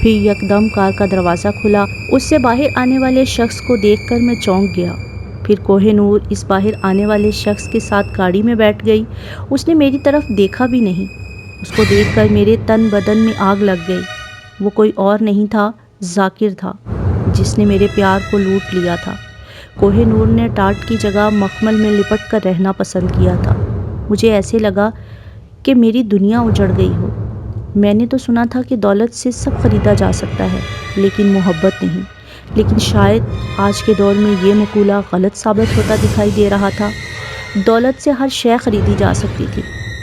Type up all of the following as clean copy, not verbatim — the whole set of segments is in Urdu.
پھر یکدم کار کا دروازہ کھلا، اس سے باہر آنے والے شخص کو دیکھ کر میں چونک گیا۔ پھر کوہ نور اس باہر آنے والے شخص کے ساتھ گاڑی میں بیٹھ گئی۔ اس نے میری طرف دیکھا بھی نہیں۔ اس کو دیکھ کر میرے تن بدن میں آگ لگ گئی۔ وہ کوئی اور نہیں تھا، ذاکر تھا، جس نے میرے پیار کو لوٹ لیا تھا۔ کوہ نور نے ٹاٹ کی جگہ مخمل میں لپٹ کر رہنا پسند کیا تھا۔ مجھے ایسے لگا کہ میری دنیا اجڑ گئی ہو۔ میں نے تو سنا تھا کہ دولت سے سب خریدا جا سکتا ہے، لیکن محبت نہیں۔ لیکن شاید آج کے دور میں یہ مقولہ غلط ثابت ہوتا دکھائی دے رہا تھا۔ دولت سے ہر شے خریدی جا سکتی تھی،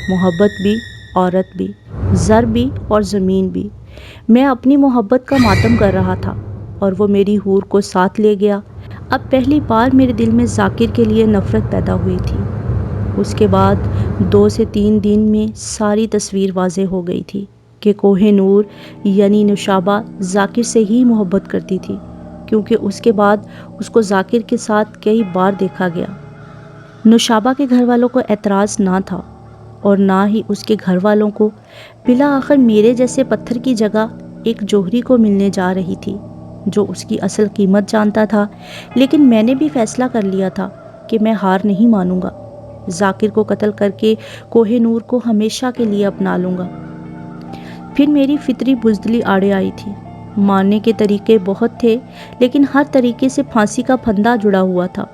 محبت بھی، عورت بھی، زر بھی اور زمین بھی۔ میں اپنی محبت کا ماتم کر رہا تھا اور وہ میری حور کو ساتھ لے گیا۔ اب پہلی بار میرے دل میں ذاکر کے لیے نفرت پیدا ہوئی تھی۔ اس کے بعد 2 سے 3 دن میں ساری تصویر واضح ہو گئی تھی کہ کوہ نور یعنی نوشابہ ذاکر سے ہی محبت کرتی تھی، کیونکہ اس کے بعد اس کو ذاکر کے ساتھ کئی بار دیکھا گیا۔ نوشابہ کے گھر والوں کو اعتراض نہ تھا اور نہ ہی اس کے گھر والوں کو۔ بالآخر میرے جیسے پتھر کی جگہ ایک جوہری کو ملنے جا رہی تھی جو اس کی اصل قیمت جانتا تھا، لیکن میں نے بھی فیصلہ کر لیا تھا کہ میں ہار نہیں مانوں گا۔ ذاکر کو قتل کر کے کوہ نور کو ہمیشہ کے لیے اپنا لوں گا۔ پھر میری فطری بزدلی آڑے آئی تھی۔ مارنے کے طریقے بہت تھے، لیکن ہر طریقے سے پھانسی کا پھندا جڑا ہوا تھا۔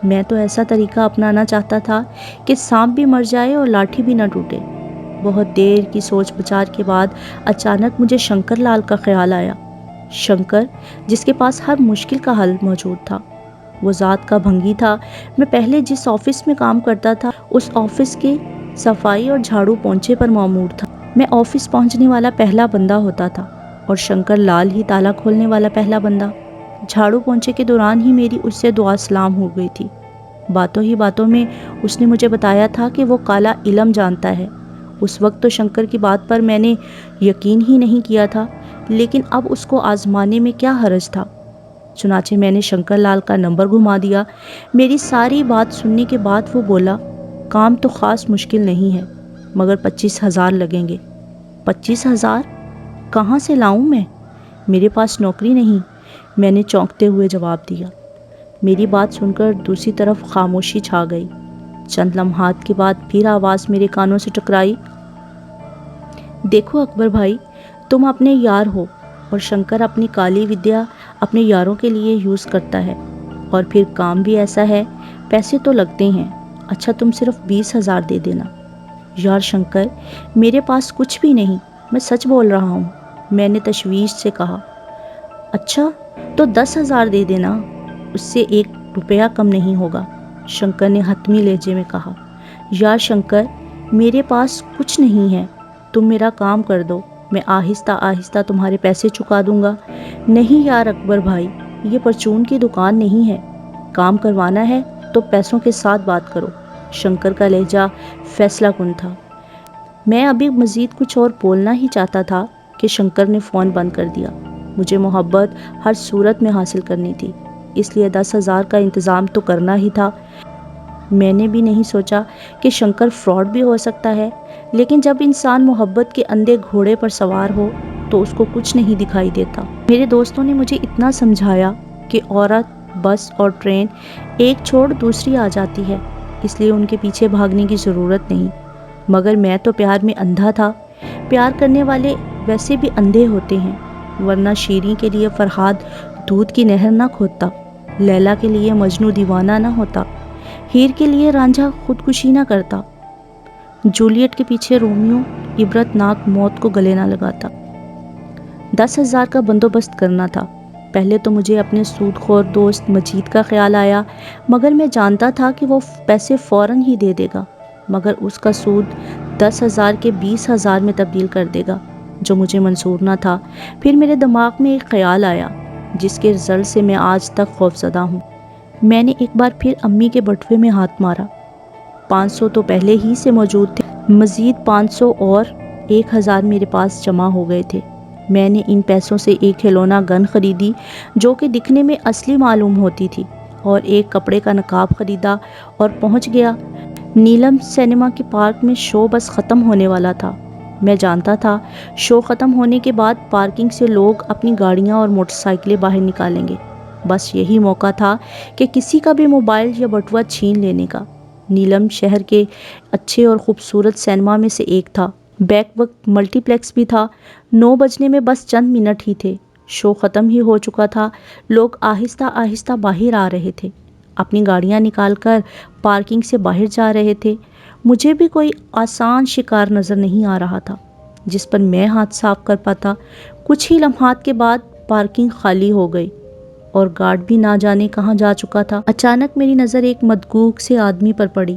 میں تو ایسا طریقہ اپنانا چاہتا تھا کہ سانپ بھی مر جائے اور لاٹھی بھی نہ ٹوٹے۔ بہت دیر کی سوچ بچار کے بعد اچانک مجھے شنکر لال کا خیال آیا۔ شنکر، جس کے پاس ہر مشکل کا حل موجود تھا۔ وہ ذات کا بھنگی تھا۔ میں پہلے جس آفس میں کام کرتا تھا، اس آفس کے صفائی اور جھاڑو پونچھے پر مامور تھا۔ میں آفس پہنچنے والا پہلا بندہ ہوتا تھا اور شنکر لال ہی تالا کھولنے والا پہلا بندہ۔ جھاڑو پونچھے کے دوران ہی میری اس سے دعا سلام ہو گئی تھی۔ باتوں ہی باتوں میں اس نے مجھے بتایا تھا کہ وہ کالا علم جانتا ہے۔ اس وقت تو شنکر کی بات پر میں نے یقین ہی نہیں کیا تھا، لیکن اب اس کو آزمانے میں کیا حرج تھا۔ چنانچہ میں نے شنکر لال کا نمبر گھما دیا۔ میری ساری بات سننے کے بعد وہ بولا، کام تو خاص مشکل نہیں ہے، مگر 25,000 لگیں گے۔ 25,000 کہاں سے لاؤں میں؟ میرے پاس نوکری نہیں، میں نے چونکتے ہوئے جواب دیا۔ میری بات سن کر دوسری طرف خاموشی چھا گئی۔ چند لمحات کے بعد پھر آواز میرے کانوں سے ٹکرائی، دیکھو اکبر بھائی، تم اپنے یار ہو اور شنکر اپنی کالی ودیا اپنے یاروں کے لیے یوز کرتا ہے، اور پھر کام بھی ایسا ہے، پیسے تو لگتے ہیں۔ اچھا تم صرف 20,000 دے دینا۔ یار شنکر، میرے پاس کچھ بھی نہیں، میں سچ بول رہا ہوں، میں نے تشویش سے کہا۔ اچھا تو 10,000 دے دینا، اس سے 1 روپیہ کم نہیں ہوگا، شنکر نے حتمی لہجے میں کہا۔ یار شنکر، میرے پاس کچھ نہیں ہے، تم میرا کام کر دو، میں آہستہ آہستہ تمہارے پیسے چکا دوں گا۔ نہیں یار اکبر بھائی، یہ پرچون کی دکان نہیں ہے، کام کروانا ہے تو پیسوں کے ساتھ بات کرو۔ شنکر کا لہجہ فیصلہ کن تھا۔ میں ابھی مزید کچھ اور بولنا ہی چاہتا تھا کہ شنکر نے فون بند کر دیا۔ مجھے محبت ہر صورت میں حاصل کرنی تھی، اس لیے 10,000 کا انتظام تو کرنا ہی تھا۔ میں نے بھی نہیں سوچا کہ شنکر فراڈ بھی ہو سکتا ہے، لیکن جب انسان محبت کے اندھے گھوڑے پر سوار ہو تو اس کو کچھ نہیں دکھائی دیتا۔ میرے دوستوں نے مجھے اتنا سمجھایا کہ عورت، بس اور ٹرین ایک چھوڑ دوسری آ جاتی ہے، اس لیے ان کے پیچھے بھاگنے کی ضرورت نہیں۔ مگر میں تو پیار میں اندھا تھا۔ پیار کرنے والے ویسے بھی اندھے ہوتے ہیں، ورنہ شیریں کے لیے فرہاد دودھ کی نہر نہ کھودتا، لیلا کے لیے مجنوں دیوانہ نہ ہوتا، ہیر کے لیے رانجھا خودکشی نہ کرتا، جولیٹ کے پیچھے رومیو عبرت ناک موت کو گلے نہ لگاتا۔ 10,000 کا بندوبست کرنا تھا۔ پہلے تو مجھے اپنے سود خور دوست مجید کا خیال آیا، مگر میں جانتا تھا کہ وہ پیسے فوراً ہی دے دے گا، مگر اس کا سود 10,000 کے 20,000 میں تبدیل کر دے گا، جو مجھے منظور نہ تھا۔ پھر میرے دماغ میں ایک خیال آیا جس کے رزلٹ سے میں آج تک خوفزدہ ہوں۔ میں نے ایک بار پھر امی کے بٹوے میں ہاتھ مارا۔ 500 تو پہلے ہی سے موجود تھے، مزید 500 اور 1,000 میرے پاس جمع ہو گئے تھے۔ میں نے ان پیسوں سے ایک کھلونا گن خریدی جو کہ دکھنے میں اصلی معلوم ہوتی تھی، اور ایک کپڑے کا نقاب خریدا اور پہنچ گیا۔ نیلم سنیما کے پارک میں شو بس ختم ہونے والا تھا۔ میں جانتا تھا شو ختم ہونے کے بعد پارکنگ سے لوگ اپنی گاڑیاں اور موٹر سائیکلیں باہر نکالیں گے، بس یہی موقع تھا کہ کسی کا بھی موبائل یا بٹوا چھین لینے کا۔ نیلم شہر کے اچھے اور خوبصورت سینما میں سے ایک تھا، بیک وقت ملٹی پلیکس بھی تھا۔ 9 بجنے میں بس چند منٹ ہی تھے، شو ختم ہی ہو چکا تھا۔ لوگ آہستہ آہستہ باہر آ رہے تھے، اپنی گاڑیاں نکال کر پارکنگ سے باہر جا رہے تھے۔ مجھے بھی کوئی آسان شکار نظر نہیں آ رہا تھا جس پر میں ہاتھ صاف کر پاتا۔ کچھ ہی لمحات کے بعد پارکنگ خالی ہو گئی اور گارڈ بھی نہ جانے کہاں جا چکا تھا۔ اچانک میری نظر ایک مدکوک سے آدمی پر پڑی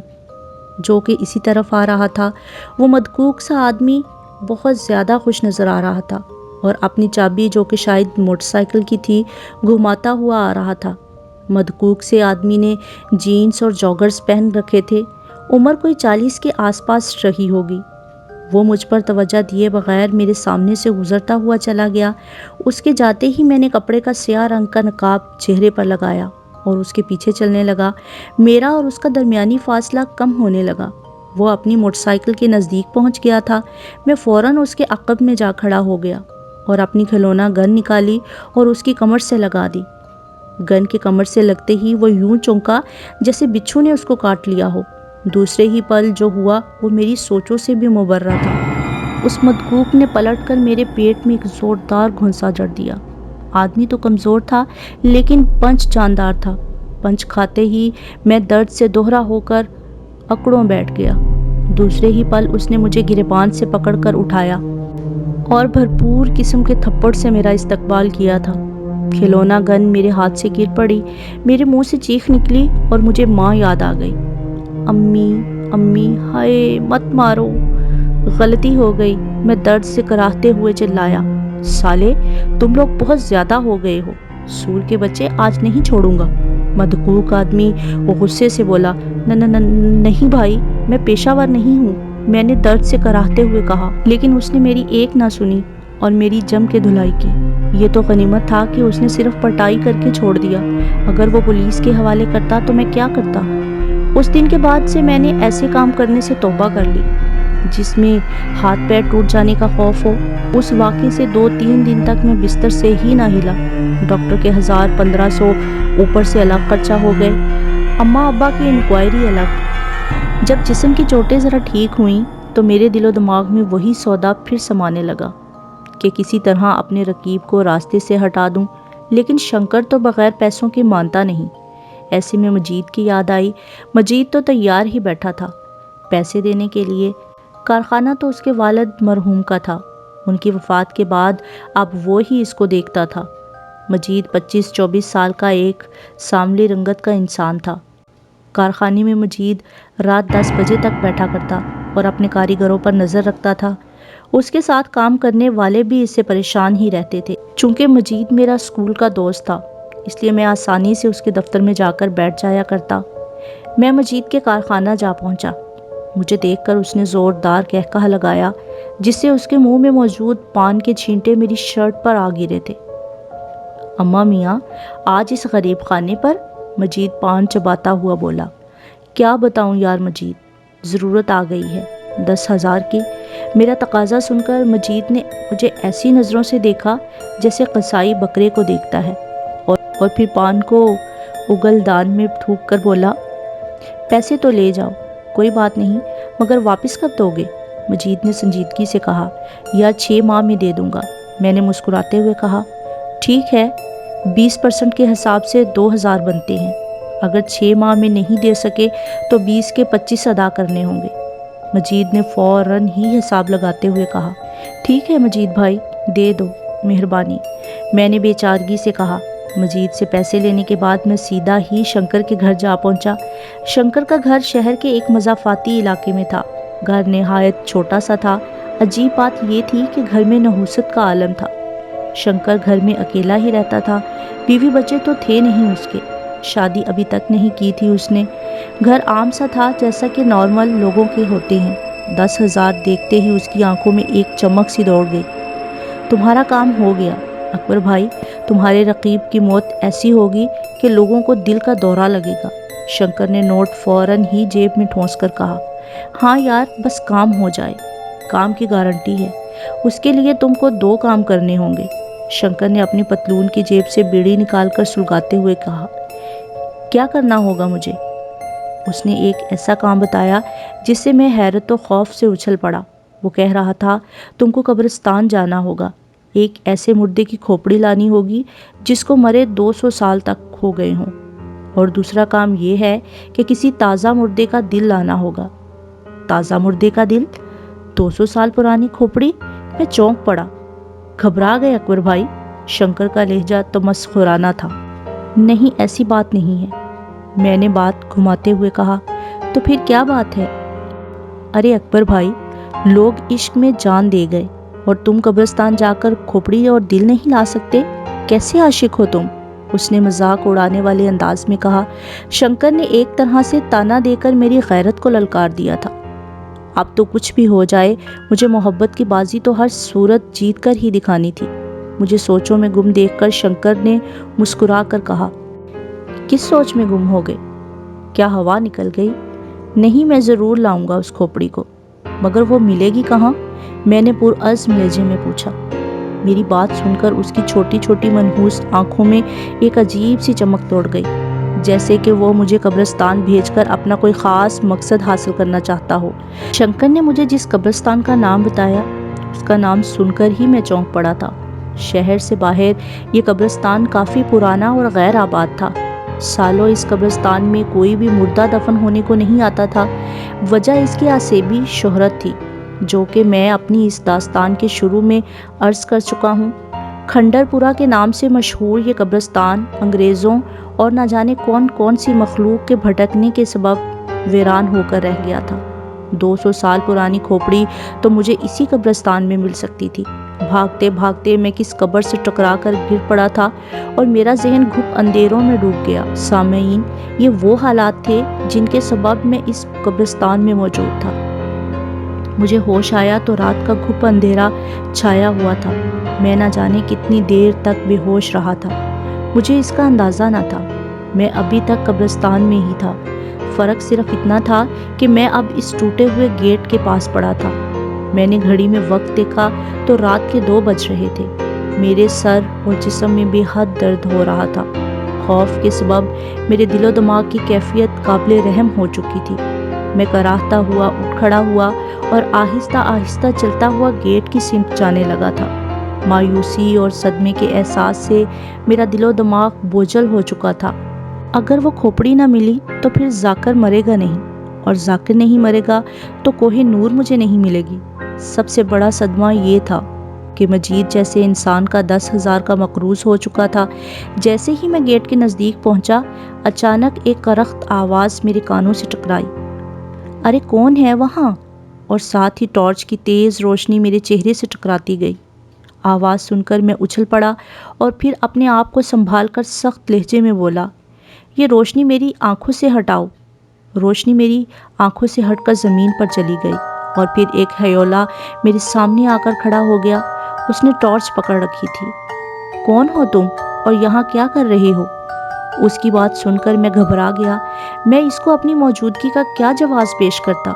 جو کہ اسی طرف آ رہا تھا۔ وہ مدکوک سا آدمی بہت زیادہ خوش نظر آ رہا تھا اور اپنی چابی جو کہ شاید موٹر سائیکل کی تھی گھماتا ہوا آ رہا تھا۔ مدکوک سے آدمی نے جینز اور جاگرز پہن رکھے تھے، عمر کوئی 40 کے آس پاس رہی ہوگی۔ وہ مجھ پر توجہ دیے بغیر میرے سامنے سے گزرتا ہوا چلا گیا۔ اس کے جاتے ہی میں نے کپڑے کا سیاہ رنگ کا نقاب چہرے پر لگایا اور اس کے پیچھے چلنے لگا۔ میرا اور اس کا درمیانی فاصلہ کم ہونے لگا۔ وہ اپنی موٹر سائیکل کے نزدیک پہنچ گیا تھا۔ میں فوراً اس کے عقب میں جا کھڑا ہو گیا اور اپنی کھلونا گن نکالی اور اس کی کمر سے لگا دی۔ گن کے کمر سے لگتے ہی وہ یوں چونکا جیسے بچھو نے اس کو کاٹ لیا ہو۔ دوسرے ہی پل جو ہوا وہ میری سوچوں سے بھی مبرا تھا۔ اس مدکوک نے پلٹ کر میرے پیٹ میں ایک زوردار گھونسا جڑ دیا۔ آدمی تو کمزور تھا لیکن پنچ جاندار تھا۔ پنچ کھاتے ہی میں درد سے دوہرا ہو کر اکڑوں بیٹھ گیا۔ دوسرے ہی پل اس نے مجھے گریبان سے پکڑ کر اٹھایا اور بھرپور قسم کے تھپڑ سے میرا استقبال کیا تھا۔ کھلونا گن میرے ہاتھ سے گر پڑی، میرے منہ سے چیخ نکلی اور مجھے ماں یاد آ گئی۔ امی امی، ہائے مت مارو، غلطی ہو گئی، میں درد سے کراہتے ہوئے چلایا۔ سالے تم لوگ بہت زیادہ ہو گئے ہو، سور کے بچے، آج نہیں چھوڑوں گا۔ مدکوک آدمی وہ غصے سے بولا، نہیں بھائی، میں پیشہ ور نہیں ہوں، میں نے درد سے کراہتے ہوئے کہا۔ لیکن اس نے میری ایک نہ سنی اور میری جم کے دھلائی کی۔ یہ تو غنیمت تھا کہ اس نے صرف پٹائی کر کے چھوڑ دیا، اگر وہ پولیس کے حوالے کرتا تو میں کیا کرتا۔ اس دن کے بعد سے میں نے ایسے کام کرنے سے توبہ کر لی جس میں ہاتھ پیر ٹوٹ جانے کا خوف ہو۔ اس واقعے سے 2-3 دن تک میں بستر سے ہی نہ ہلا۔ ڈاکٹر کے 1000-1500 اوپر سے الگ خرچہ ہو گئے، اماں ابا کی انکوائری الگ۔ جب جسم کی چوٹیں ذرا ٹھیک ہوئیں تو میرے دل و دماغ میں وہی سودا پھر سمانے لگا کہ کسی طرح اپنے رقیب کو راستے سے ہٹا دوں۔ لیکن شنکر تو بغیر پیسوں کے مانتا نہیں۔ ایسے میں مجید کی یاد آئی۔ مجید تو تیار ہی بیٹھا تھا پیسے دینے کے لیے۔ کارخانہ تو اس کے والد مرحوم کا تھا، ان کی وفات کے بعد اب وہ ہی اس کو دیکھتا تھا۔ مجید 25-24 سال کا ایک سانولی رنگت کا انسان تھا۔ کارخانے میں مجید رات 10 بجے تک بیٹھا کرتا اور اپنے کاریگروں پر نظر رکھتا تھا۔ اس کے ساتھ کام کرنے والے بھی اس سے پریشان ہی رہتے تھے۔ چونکہ مجید میرا اسکول کا دوست تھا اس لیے میں آسانی سے اس کے دفتر میں جا کر بیٹھ جایا کرتا۔ میں مجید کے کارخانہ جا پہنچا۔ مجھے دیکھ کر اس نے زوردار قہقہہ لگایا جس سے اس کے منہ میں موجود پان کے چھینٹے میری شرٹ پر آ گرے تھے۔ اماں میاں، آج اس غریب خانے پر؟ مجید پان چباتا ہوا بولا۔ کیا بتاؤں یار مجید، ضرورت آ گئی ہے 10,000 کی۔ میرا تقاضا سن کر مجید نے مجھے ایسی نظروں سے دیکھا جیسے قصائی بکرے کو دیکھتا ہے اور پھر پان کو اگل دان میں تھوک کر بولا، پیسے تو لے جاؤ، کوئی بات نہیں، مگر واپس کب دو گے؟ مجید نے سنجیدگی سے کہا، یا 6 ماہ میں دے دوں گا۔ میں نے مسکراتے ہوئے کہا، ٹھیک ہے، 20% کے حساب سے 2,000 بنتے ہیں، اگر 6 ماہ میں نہیں دے سکے تو 20 کے 25 ادا کرنے ہوں گے۔ مجید نے فوراً ہی حساب لگاتے ہوئے کہا، ٹھیک ہے مجید بھائی، دے دو، مہربانی۔ میں نے بے چارگی سے کہا۔ مجید سے پیسے لینے کے بعد میں سیدھا ہی شنکر کے گھر جا پہنچا۔ شنکر کا گھر شہر کے ایک مضافاتی علاقے میں تھا۔ گھر نہایت چھوٹا سا تھا۔ عجیب بات یہ تھی کہ گھر میں نحوست کا عالم تھا۔ شنکر گھر میں اکیلا ہی رہتا تھا، بیوی بچے تو تھے نہیں اس کے، شادی ابھی تک نہیں کی تھی اس نے۔ گھر عام سا تھا جیسا کہ نارمل لوگوں کے ہوتے ہیں۔ 10,000 دیکھتے ہی اس کی آنکھوں میں ایک چمک سی دوڑ گئی۔ تمہارا کام ہو گیا اکبر بھائی، تمہارے رقیب کی موت ایسی ہوگی کہ لوگوں کو دل کا دورہ لگے گا۔ شنکر نے نوٹ فوراً ہی جیب میں ٹھونس کر کہا، ہاں یار، بس کام ہو جائے۔ کام کی گارنٹی ہے، اس کے لیے تم کو 2 کام کرنے ہوں گے۔ شنکر نے اپنی پتلون کی جیب سے بیڑی نکال کر سلگاتے ہوئے کہا، کیا کرنا ہوگا مجھے؟ اس نے ایک ایسا کام بتایا جس سے میں حیرت و خوف سے اچھل پڑا۔ وہ کہہ رہا تھا، تم کو قبرستان جانا ہوگا، ایک ایسے مردے کی کھوپڑی لانی ہوگی جس کو مرے 200 سال تک ہو گئے ہوں، اور دوسرا کام یہ ہے کہ کسی تازہ مردے کا دل لانا ہوگا۔ تازہ مردے کا دل؟ 200 سال پرانی کھوپڑی؟ میں چونک پڑا۔ گھبرا گئے اکبر بھائی؟ شنکر کا لہجہ تمسخرانہ تھا۔ نہیں، ایسی بات نہیں ہے، میں نے بات گھماتے ہوئے کہا۔ تو پھر کیا بات ہے؟ ارے اکبر بھائی، لوگ عشق میں جان دے گئے اور تم قبرستان جا کر کھوپڑی اور دل نہیں لا سکتے؟ کیسے عاشق ہو تم؟ اس نے مذاق اڑانے والے انداز میں کہا۔ شنکر نے ایک طرح سے تانا دے کر میری غیرت کو للکار دیا تھا۔ اب تو کچھ بھی ہو جائے، مجھے محبت کی بازی تو ہر صورت جیت کر ہی دکھانی تھی۔ مجھے سوچوں میں گم دیکھ کر شنکر نے مسکرا کر کہا، کس سوچ میں گم ہو گئے؟ کیا ہوا نکل گئی؟ نہیں، میں ضرور لاؤں گا اس کھوپڑی کو، مگر وہ ملے گی کہاں؟ میں نے پرعزم لہجے میں پوچھا۔ میری بات سن کر اس کی چھوٹی چھوٹی منحوس آنکھوں میں ایک عجیب سی چمک توڑ گئی، جیسے کہ وہ مجھے قبرستان بھیج کر اپنا کوئی خاص مقصد حاصل کرنا چاہتا ہو۔ شنکر نے مجھے جس قبرستان کا نام بتایا، اس کا نام سن کر ہی میں چونک پڑا تھا۔ شہر سے باہر یہ قبرستان کافی پرانا اور غیر آباد تھا۔ سالوں اس قبرستان میں کوئی بھی مردہ دفن ہونے کو نہیں آتا تھا۔ وجہ اس کی آسیبی شہرت تھی، جو کہ میں اپنی اس داستان کے شروع میں عرض کر چکا ہوں۔ کھنڈر پورہ کے نام سے مشہور یہ قبرستان انگریزوں اور نہ جانے کون کون سی مخلوق کے بھٹکنے کے سبب ویران ہو کر رہ گیا تھا۔ 200 سال پرانی کھوپڑی تو مجھے اسی قبرستان میں مل سکتی تھی۔ بھاگتے بھاگتے میں کس قبر سے ٹکرا کر گر پڑا تھا اور میرا ذہن گھپ اندھیروں میں ڈوب گیا۔ سامعین، یہ وہ حالات تھے جن کے سبب میں اس قبرستان میں موجود تھا۔ مجھے ہوش آیا تو رات کا گھپ اندھیرا چھایا ہوا تھا۔ میں نہ جانے کتنی دیر تک بے ہوش رہا تھا، مجھے اس کا اندازہ نہ تھا۔ میں ابھی تک قبرستان میں ہی تھا، فرق صرف اتنا تھا کہ میں اب اس ٹوٹے ہوئے گیٹ کے پاس پڑا تھا۔ میں نے گھڑی میں وقت دیکھا تو رات کے 2 بج رہے تھے۔ میرے سر اور جسم میں بے حد درد ہو رہا تھا۔ خوف کے سبب میرے دل و دماغ کی کیفیت قابل رحم ہو چکی تھی۔ میں کراہتا ہوا اٹھ کھڑا ہوا اور آہستہ آہستہ چلتا ہوا گیٹ کی سمت جانے لگا تھا۔ مایوسی اور صدمے کے احساس سے میرا دل و دماغ بوجھل ہو چکا تھا۔ اگر وہ کھوپڑی نہ ملی تو پھر ذاکر مرے گا نہیں، اور ذاکر نہیں مرے گا تو کوہ نور مجھے نہیں ملے گی۔ سب سے بڑا صدمہ یہ تھا کہ مجید جیسے انسان کا 10,000 کا مقروض ہو چکا تھا۔ جیسے ہی میں گیٹ کے نزدیک پہنچا، اچانک ایک کرخت آواز میرے کانوں سے ٹکرائی، ارے کون ہے وہاں؟ اور ساتھ ہی ٹارچ کی تیز روشنی میرے چہرے سے ٹکراتی گئی۔ آواز سن کر میں اچھل پڑا اور پھر اپنے آپ کو سنبھال کر سخت لہجے میں بولا، یہ روشنی میری آنکھوں سے ہٹاؤ۔ روشنی میری آنکھوں سے ہٹ کر زمین پر چلی گئی اور پھر ایک ہیولا میرے سامنے آ کر کھڑا ہو گیا۔ اس نے ٹارچ پکڑ رکھی تھی۔ کون ہو تم اور یہاں کیا کر رہے ہو؟ اس کی بات سن کر میں گھبرا گیا۔ میں اس کو اپنی موجودگی کا کیا جواز پیش کرتا؟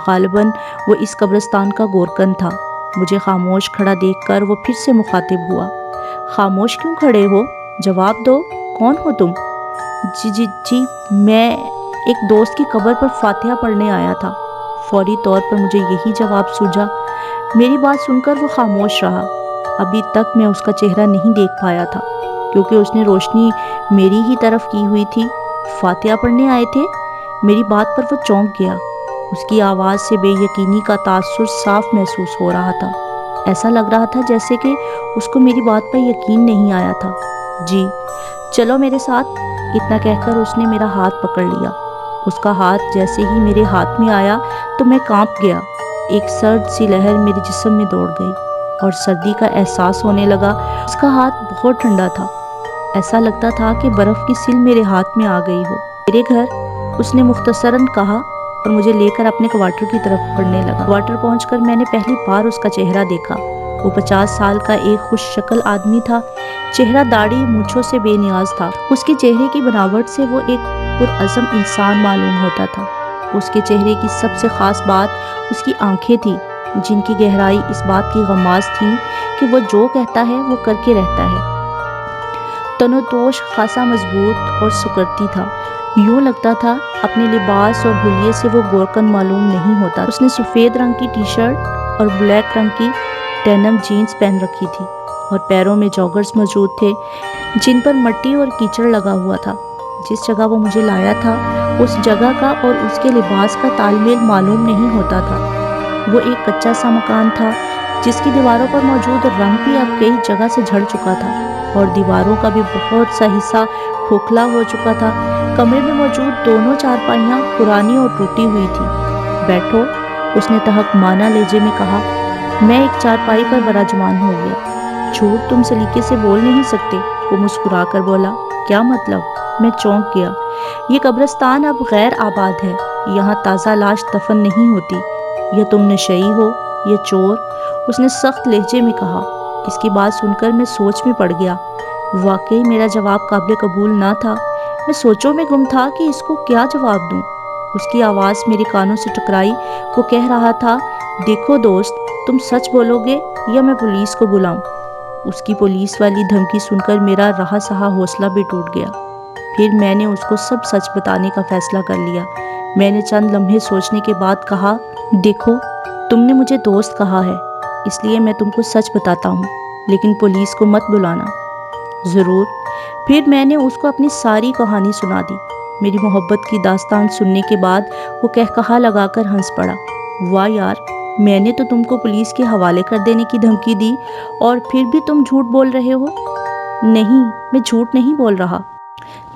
غالباً وہ اس قبرستان کا گورکن تھا۔ مجھے خاموش کھڑا دیکھ کر وہ پھر سے مخاطب ہوا، خاموش کیوں کھڑے ہو؟ جواب دو، کون ہو تم؟ جی میں ایک دوست کی قبر پر فاتحہ پڑھنے آیا تھا۔ فوری طور پر مجھے یہی جواب سوجا۔ میری بات سن کر وہ خاموش رہا۔ ابھی تک میں اس کا چہرہ نہیں دیکھ پایا تھا کیونکہ اس نے روشنی میری ہی طرف کی ہوئی تھی۔ فاتحہ پڑھنے آئے تھے؟ میری بات پر وہ چونک گیا۔ اس کی آواز سے بے یقینی کا تاثر صاف محسوس ہو رہا تھا۔ ایسا لگ رہا تھا جیسے کہ اس کو میری بات پر یقین نہیں آیا تھا۔ جی، چلو میرے ساتھ، اتنا کہہ کر اس نے میرا ہاتھ پکڑ لیا۔ اس کا ہاتھ جیسے ہی میرے ہاتھ میں آیا تو میں کانپ گیا۔ ایک سرد سی لہر میرے جسم میں دوڑ گئی اور سردی کا احساس ہونے لگا۔ اس کا ہاتھ بہت ٹھنڈا تھا، ایسا لگتا تھا کہ برف کی سل میرے ہاتھ میں آ گئی ہو۔ میرے گھر، اس نے مختصراً کہا اور مجھے لے کر اپنے کوارٹر کی طرف بڑھنے لگا۔ کوارٹر پہنچ کر میں نے پہلی بار اس کا چہرہ دیکھا۔ وہ 50 سال کا ایک خوش شکل آدمی تھا۔ چہرہ داڑھی مونچھوں سے بے نیاز تھا۔ اس کے چہرے کی بناوٹ سے وہ ایک پرعزم انسان معلوم ہوتا تھا۔ اس کے چہرے کی سب سے خاص بات اس کی آنکھیں تھیں۔ جن کی گہرائی اس بات کی غماز تھی کہ وہ جو کہتا ہے وہ کر کے رہتا ہے۔ تنوتوش خاصا مضبوط اور سکرتی تھا، یوں لگتا تھا اپنے لباس اور حلیے سے وہ گورکن معلوم نہیں ہوتا۔ اس نے سفید رنگ کی ٹی شرٹ اور بلیک رنگ کی ڈینم جینز پہن رکھی تھی اور پیروں میں جاگرز موجود تھے جن پر مٹی اور کیچڑ لگا ہوا تھا۔ جس جگہ وہ مجھے لایا تھا اس جگہ کا اور اس کے لباس کا تال میل معلوم نہیں ہوتا تھا۔ وہ ایک کچا سا مکان تھا جس کی دیواروں پر موجود رنگ بھی اب کئی جگہ سے جھڑ چکا تھا اور دیواروں کا بھی بہت سا حصہ کھوکھلا ہو چکا تھا۔ کمرے میں موجود دونوں چارپائیاں پرانی اور ٹوٹی ہوئی تھی۔ بیٹھو، اس نے تہکمانہ لہجے میں کہا۔ میں ایک چارپائی پر براجمان ہو گیا۔ جھوٹ تم سلیقے سے بول نہیں سکتے، وہ مسکرا کر بولا۔ کیا مطلب؟ میں چونک گیا۔ یہ قبرستان اب غیر آباد ہے، یہاں تازہ لاش دفن نہیں ہوتی۔ یا تم نشئی ہو یا چور، اس نے سخت لہجے میں کہا۔ اس کی بات سن کر میں سوچ میں پڑ گیا۔ واقعی میرا جواب قابل قبول نہ تھا۔ میں سوچوں میں گم تھا کہ اس کو کیا جواب دوں۔ اس کی آواز میرے کانوں سے ٹکرائی۔ وہ کہہ رہا تھا، دیکھو دوست، تم سچ بولو گے یا میں پولیس کو بلاؤں؟ اس کی پولیس والی دھمکی سن کر میرا رہا سہا حوصلہ بھی ٹوٹ گیا۔ پھر میں نے اس کو سب سچ بتانے کا فیصلہ کر لیا۔ میں نے چند لمحے سوچنے کے بعد کہا، دیکھو، تم نے مجھے دوست کہا ہے، اس لیے میں تم کو سچ بتاتا ہوں، لیکن پولیس کو مت بلانا۔ ضرور۔ پھر میں نے اس کو اپنی ساری کہانی سنا دی۔ میری محبت کی داستان سننے کے بعد وہ کہکہا لگا کر ہنس پڑا۔ واہ یار، میں نے تو تم کو پولیس کے حوالے کر دینے کی دھمکی دی اور پھر بھی تم جھوٹ بول رہے ہو۔ نہیں، میں جھوٹ نہیں بول رہا،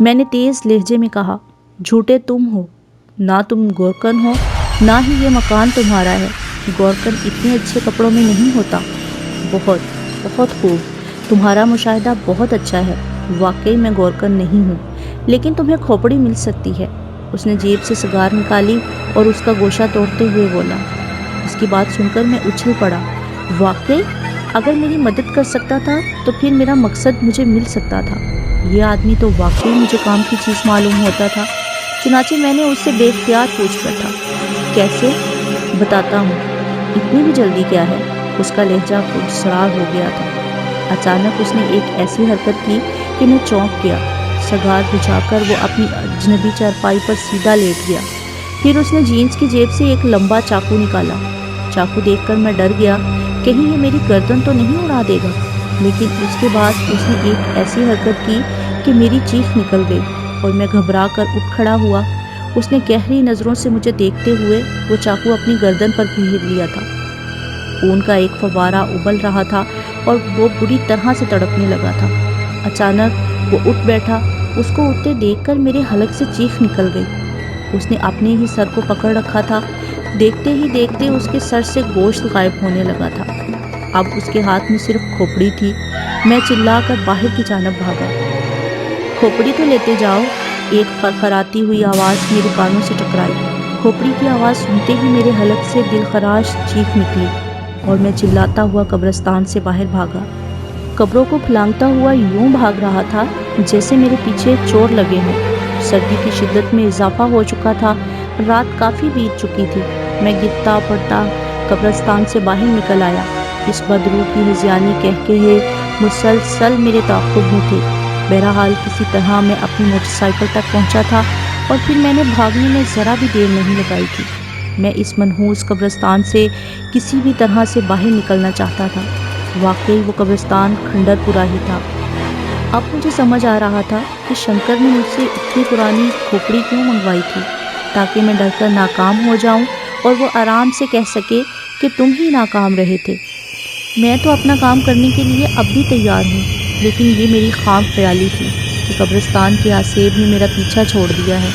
میں نے تیز لہجے میں کہا۔ جھوٹے تم ہو، نہ تم گورکن ہو نہ ہی یہ مکان تمہارا ہے۔ گورکن اتنے اچھے کپڑوں میں نہیں ہوتا۔ بہت بہت خوب، تمہارا مشاہدہ بہت اچھا ہے۔ واقعی میں گورکن نہیں ہوں، لیکن تمہیں کھوپڑی مل سکتی ہے۔ اس نے جیب سے سگار نکالی اور اس کا گوشہ توڑتے ہوئے بولا۔ اس کی بات سن کر میں اچھل پڑا۔ واقعی؟ اگر میری مدد کر سکتا تھا تو پھر میرا مقصد مجھے مل سکتا تھا۔ یہ آدمی تو واقعی مجھے کام کی چیز معلوم ہوتا تھا۔ چنانچہ میں نے اس سے بے اختیار پوچھ بیٹھا، کیسے؟ بتاتا ہوں۔ اتنی بھی جلدی کیا ہے؟ اس کا لہجہ پراسرار ہو گیا تھا۔ اچانک اس نے ایک ایسی حرکت کی کہ میں چونک گیا۔ سگار بجھا کر وہ اپنی اجنبی چارپائی پر سیدھا لیٹ گیا۔ پھر اس نے جینز کی جیب سے ایک لمبا چاقو نکالا۔ چاقو دیکھ کر میں ڈر گیا، کہیں یہ میری گردن تو نہیں اڑا دے گا۔ لیکن اس کے بعد اس نے ایک ایسی حرکت کی کہ میری چیخ نکل گئی اور میں گھبرا کر اٹھ کھڑا ہوا۔ اس نے گہری نظروں سے مجھے دیکھتے ہوئے وہ چاقو اپنی گردن پر پھیر لیا تھا۔ خون کا ایک فوارہ ابل رہا تھا اور وہ بری طرح سے تڑپنے لگا تھا۔ اچانک وہ اٹھ بیٹھا۔ اس کو اٹھتے دیکھ کر میرے حلق سے چیخ نکل گئی۔ اس نے اپنے ہی سر کو پکڑ رکھا تھا۔ دیکھتے ہی دیکھتے اس کے سر سے گوشت غائب ہونے لگا تھا۔ اب اس کے ہاتھ میں صرف کھوپڑی تھی۔ میں چلا کر باہر کی جانب بھاگا۔ کھوپڑی تو لیتے جاؤ، ایک خرخراتی ہوئی آواز میرے کانوں سے ٹکرائی۔ کھوپڑی کی آواز سنتے ہی میرے حلق سے دلخراش چیخ نکلی اور میں چلاتا ہوا قبرستان سے باہر بھاگا۔ قبروں کو پھلانگتا ہوا یوں بھاگ رہا تھا جیسے میرے پیچھے چور لگے ہوں۔ سردی کی شدت میں اضافہ ہو چکا تھا، رات کافی بیت چکی تھی۔ میں گرتا پڑتا قبرستان سے باہر نکل آیا۔ اس بدروح کی ہذیانی قہقہے مسلسل میرے تعاقب میں تھے۔ بہرحال کسی طرح میں اپنی موٹر سائیکل تک پہنچا تھا اور پھر میں نے بھاگنے میں ذرا بھی دیر نہیں لگائی تھی۔ میں اس منحوس قبرستان سے کسی بھی طرح سے باہر نکلنا چاہتا تھا۔ واقعی وہ قبرستان کھنڈر پورا ہی تھا۔ اب مجھے سمجھ آ رہا تھا کہ شنکر نے مجھ سے اتنی پرانی کھوپڑی کیوں منگوائی تھی، تاکہ میں ڈر کر ناکام ہو جاؤں اور وہ آرام سے کہہ سکے کہ تم ہی ناکام رہے تھے۔ میں تو اپنا کام کرنے کے لیے اب بھی تیار ہوں، لیکن یہ میری خام خیالی تھی کہ قبرستان کے آسیب نے میرا پیچھا چھوڑ دیا ہے۔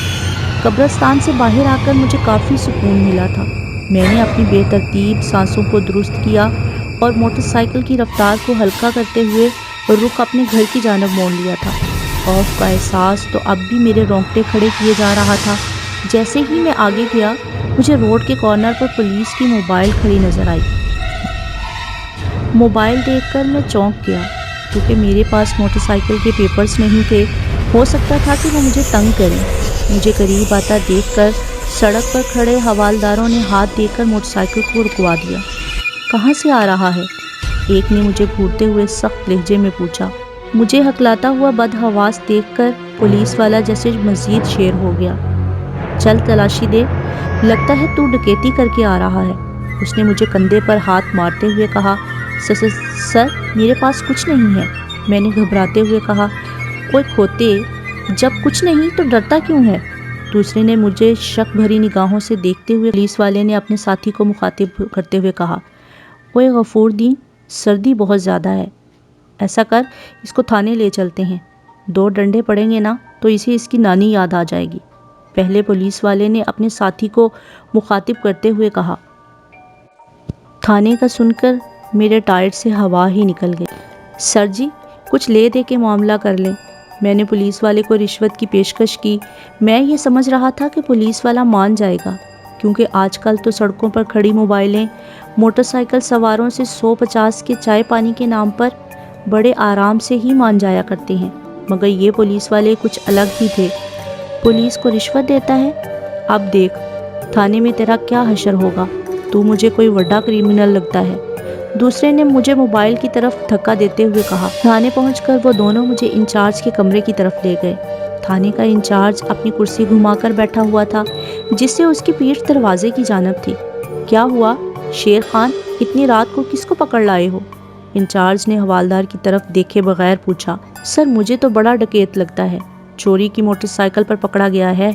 قبرستان سے باہر آ کر مجھے کافی سکون ملا تھا۔ میں نے اپنی بے ترتیب سانسوں کو درست کیا اور موٹر سائیکل کی رفتار کو ہلکا کرتے ہوئے رخ اپنے گھر کی جانب موڑ لیا تھا۔ خوف کا احساس تو اب بھی میرے رونگٹے کھڑے کیے جا رہا تھا۔ جیسے ہی میں آگے گیا، مجھے روڈ کے کارنر پر پولیس کی موبائل کھڑی نظر آئی۔ موبائل دیکھ کر میں چونک گیا، کیونکہ میرے پاس موٹر سائیکل کے پیپرز نہیں تھے۔ ہو سکتا تھا کہ وہ مجھے تنگ کریں۔ مجھے قریب آتا دیکھ کر سڑک پر کھڑے حوالداروں نے ہاتھ دے کر موٹر سائیکل کو رکوا دیا۔ کہاں سے آ رہا ہے؟ ایک نے مجھے گھورتے ہوئے سخت لہجے میں پوچھا۔ مجھے ہکلاتا ہوا بدحواس دیکھ کر پولیس والا جیسے مزید شیر ہو گیا۔ چل تلاشی دے، لگتا ہے تو ڈکیتی کر کے آ رہا ہے۔ اس نے مجھے کندھے پر ہاتھ مارتے ہوئے کہا۔ سر میرے پاس کچھ نہیں ہے، میں نے گھبراتے ہوئے کہا۔ کوئی کھوتے، جب کچھ نہیں تو ڈرتا کیوں ہے؟ دوسرے نے مجھے شک بھری نگاہوں سے دیکھتے ہوئے پولیس والے نے اپنے ساتھی کو مخاطب کرتے ہوئے کہا۔ اوے غفور دین، سردی بہت زیادہ ہے، ایسا کر اس کو تھانے لے چلتے ہیں، 2 ڈنڈے پڑیں گے نا تو اسے اس کی نانی یاد آ جائے گی۔ پہلے پولیس والے نے اپنے ساتھی کو مخاطب کرتے ہوئے کہا۔ تھانے کا سن کر میرے ٹائر سے ہوا ہی نکل گئی۔ سر جی، کچھ لے دے کے معاملہ کر لیں۔ میں نے پولیس والے کو رشوت کی پیشکش کی۔ میں یہ سمجھ رہا تھا کہ پولیس والا مان جائے گا، کیونکہ آج کل تو سڑکوں پر کھڑی موبائلیں موٹر سائیکل سواروں سے 150 کے چائے پانی کے نام پر بڑے آرام سے ہی مان جایا کرتے ہیں، مگر یہ پولیس والے کچھ الگ ہی تھے۔ پولیس کو رشوت دیتا ہے؟ اب دیکھ تھانے میں تیرا کیا حشر ہوگا، تو مجھے کوئی بڑا کرمنل لگتا ہے۔ دوسرے نے مجھے موبائل کی طرف دھکا دیتے ہوئے کہا۔ تھانے پہنچ کر وہ دونوں مجھے انچارج کے کمرے کی طرف لے گئے۔ تھانے کا انچارج اپنی کرسی گھما کر بیٹھا ہوا تھا، جس سے اس کی پیٹھ دروازے کی جانب تھی۔ کیا ہوا شیر خان، اتنی رات کو کس کو پکڑ لائے ہو؟ انچارج نے حوالدار کی طرف دیکھے بغیر پوچھا۔ سر مجھے تو بڑا ڈکیت لگتا ہے، چوری کی موٹر سائیکل پر پکڑا گیا ہے۔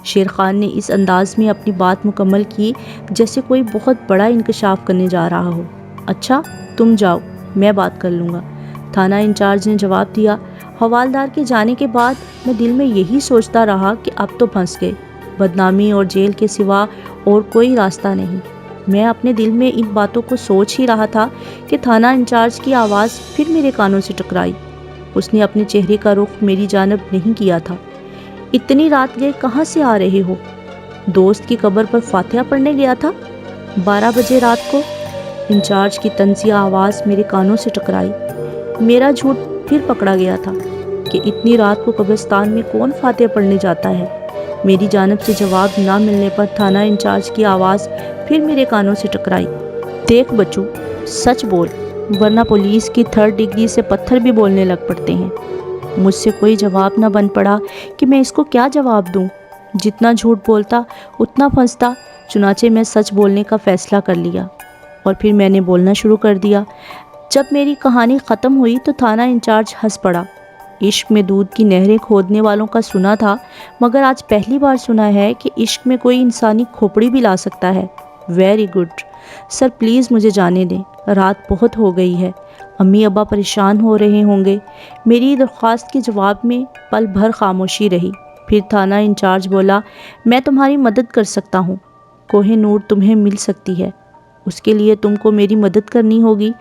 شیر خان نے اس انداز میں اپنی بات مکمل کی جیسے کوئی بہت بڑا انکشاف کرنے جا رہا ہو۔ اچھا تم جاؤ، میں بات کر لوں گا، تھانہ انچارج نے جواب دیا۔ حوالدار کے جانے کے بعد میں دل میں یہی سوچتا رہا کہ اب تو پھنس گئے، بدنامی اور جیل کے سوا اور کوئی راستہ نہیں۔ میں اپنے دل میں ان باتوں کو سوچ ہی رہا تھا کہ تھانہ انچارج کی آواز پھر میرے کانوں سے ٹکرائی۔ اس نے اپنے چہرے کا رخ میری جانب نہیں کیا تھا۔ اتنی رات گئے کہاں سے آ رہے ہو؟ دوست کی قبر پر فاتحہ پڑھنے گیا تھا 12 بجے رات کو؟ انچارج کی طنزیہ آواز میرے کانوں سے ٹکرائی۔ میرا جھوٹ پھر پکڑا گیا تھا کہ اتنی رات کو قبرستان میں کون فاتحہ پڑھنے جاتا ہے؟ میری جانب سے جواب نہ ملنے پر تھانہ انچارج کی آواز پھر میرے کانوں سے ٹکرائی۔ دیکھ بچو، سچ بول، ورنہ پولیس کی 3rd ڈگری سے پتھر بھی بولنے لگ پڑتے ہیں۔ مجھ سے کوئی جواب نہ بن پڑا کہ میں اس کو کیا جواب دوں۔ جتنا جھوٹ بولتا اتنا پھنستا، چنانچہ میں سچ بولنے کا فیصلہ کر لیا اور پھر میں نے بولنا شروع کر دیا۔ جب میری کہانی ختم ہوئی تو تھانہ انچارج ہنس پڑا۔ عشق میں دودھ کی نہریں کھودنے والوں کا سنا تھا، مگر آج پہلی بار سنا ہے کہ عشق میں کوئی انسانی کھوپڑی بھی لا سکتا ہے۔ ویری گڈ سر، پلیز مجھے جانے دیں، رات بہت ہو گئی ہے، امی ابا پریشان ہو رہے ہوں گے۔ میری درخواست کے جواب میں پل بھر خاموشی رہی، پھر تھانہ انچارج بولا۔ میں تمہاری مدد کر سکتا ہوں، کوہ نور تمہیں مل سکتی ہے، اس کے لیے تم کو میری مدد کرنی ہوگی۔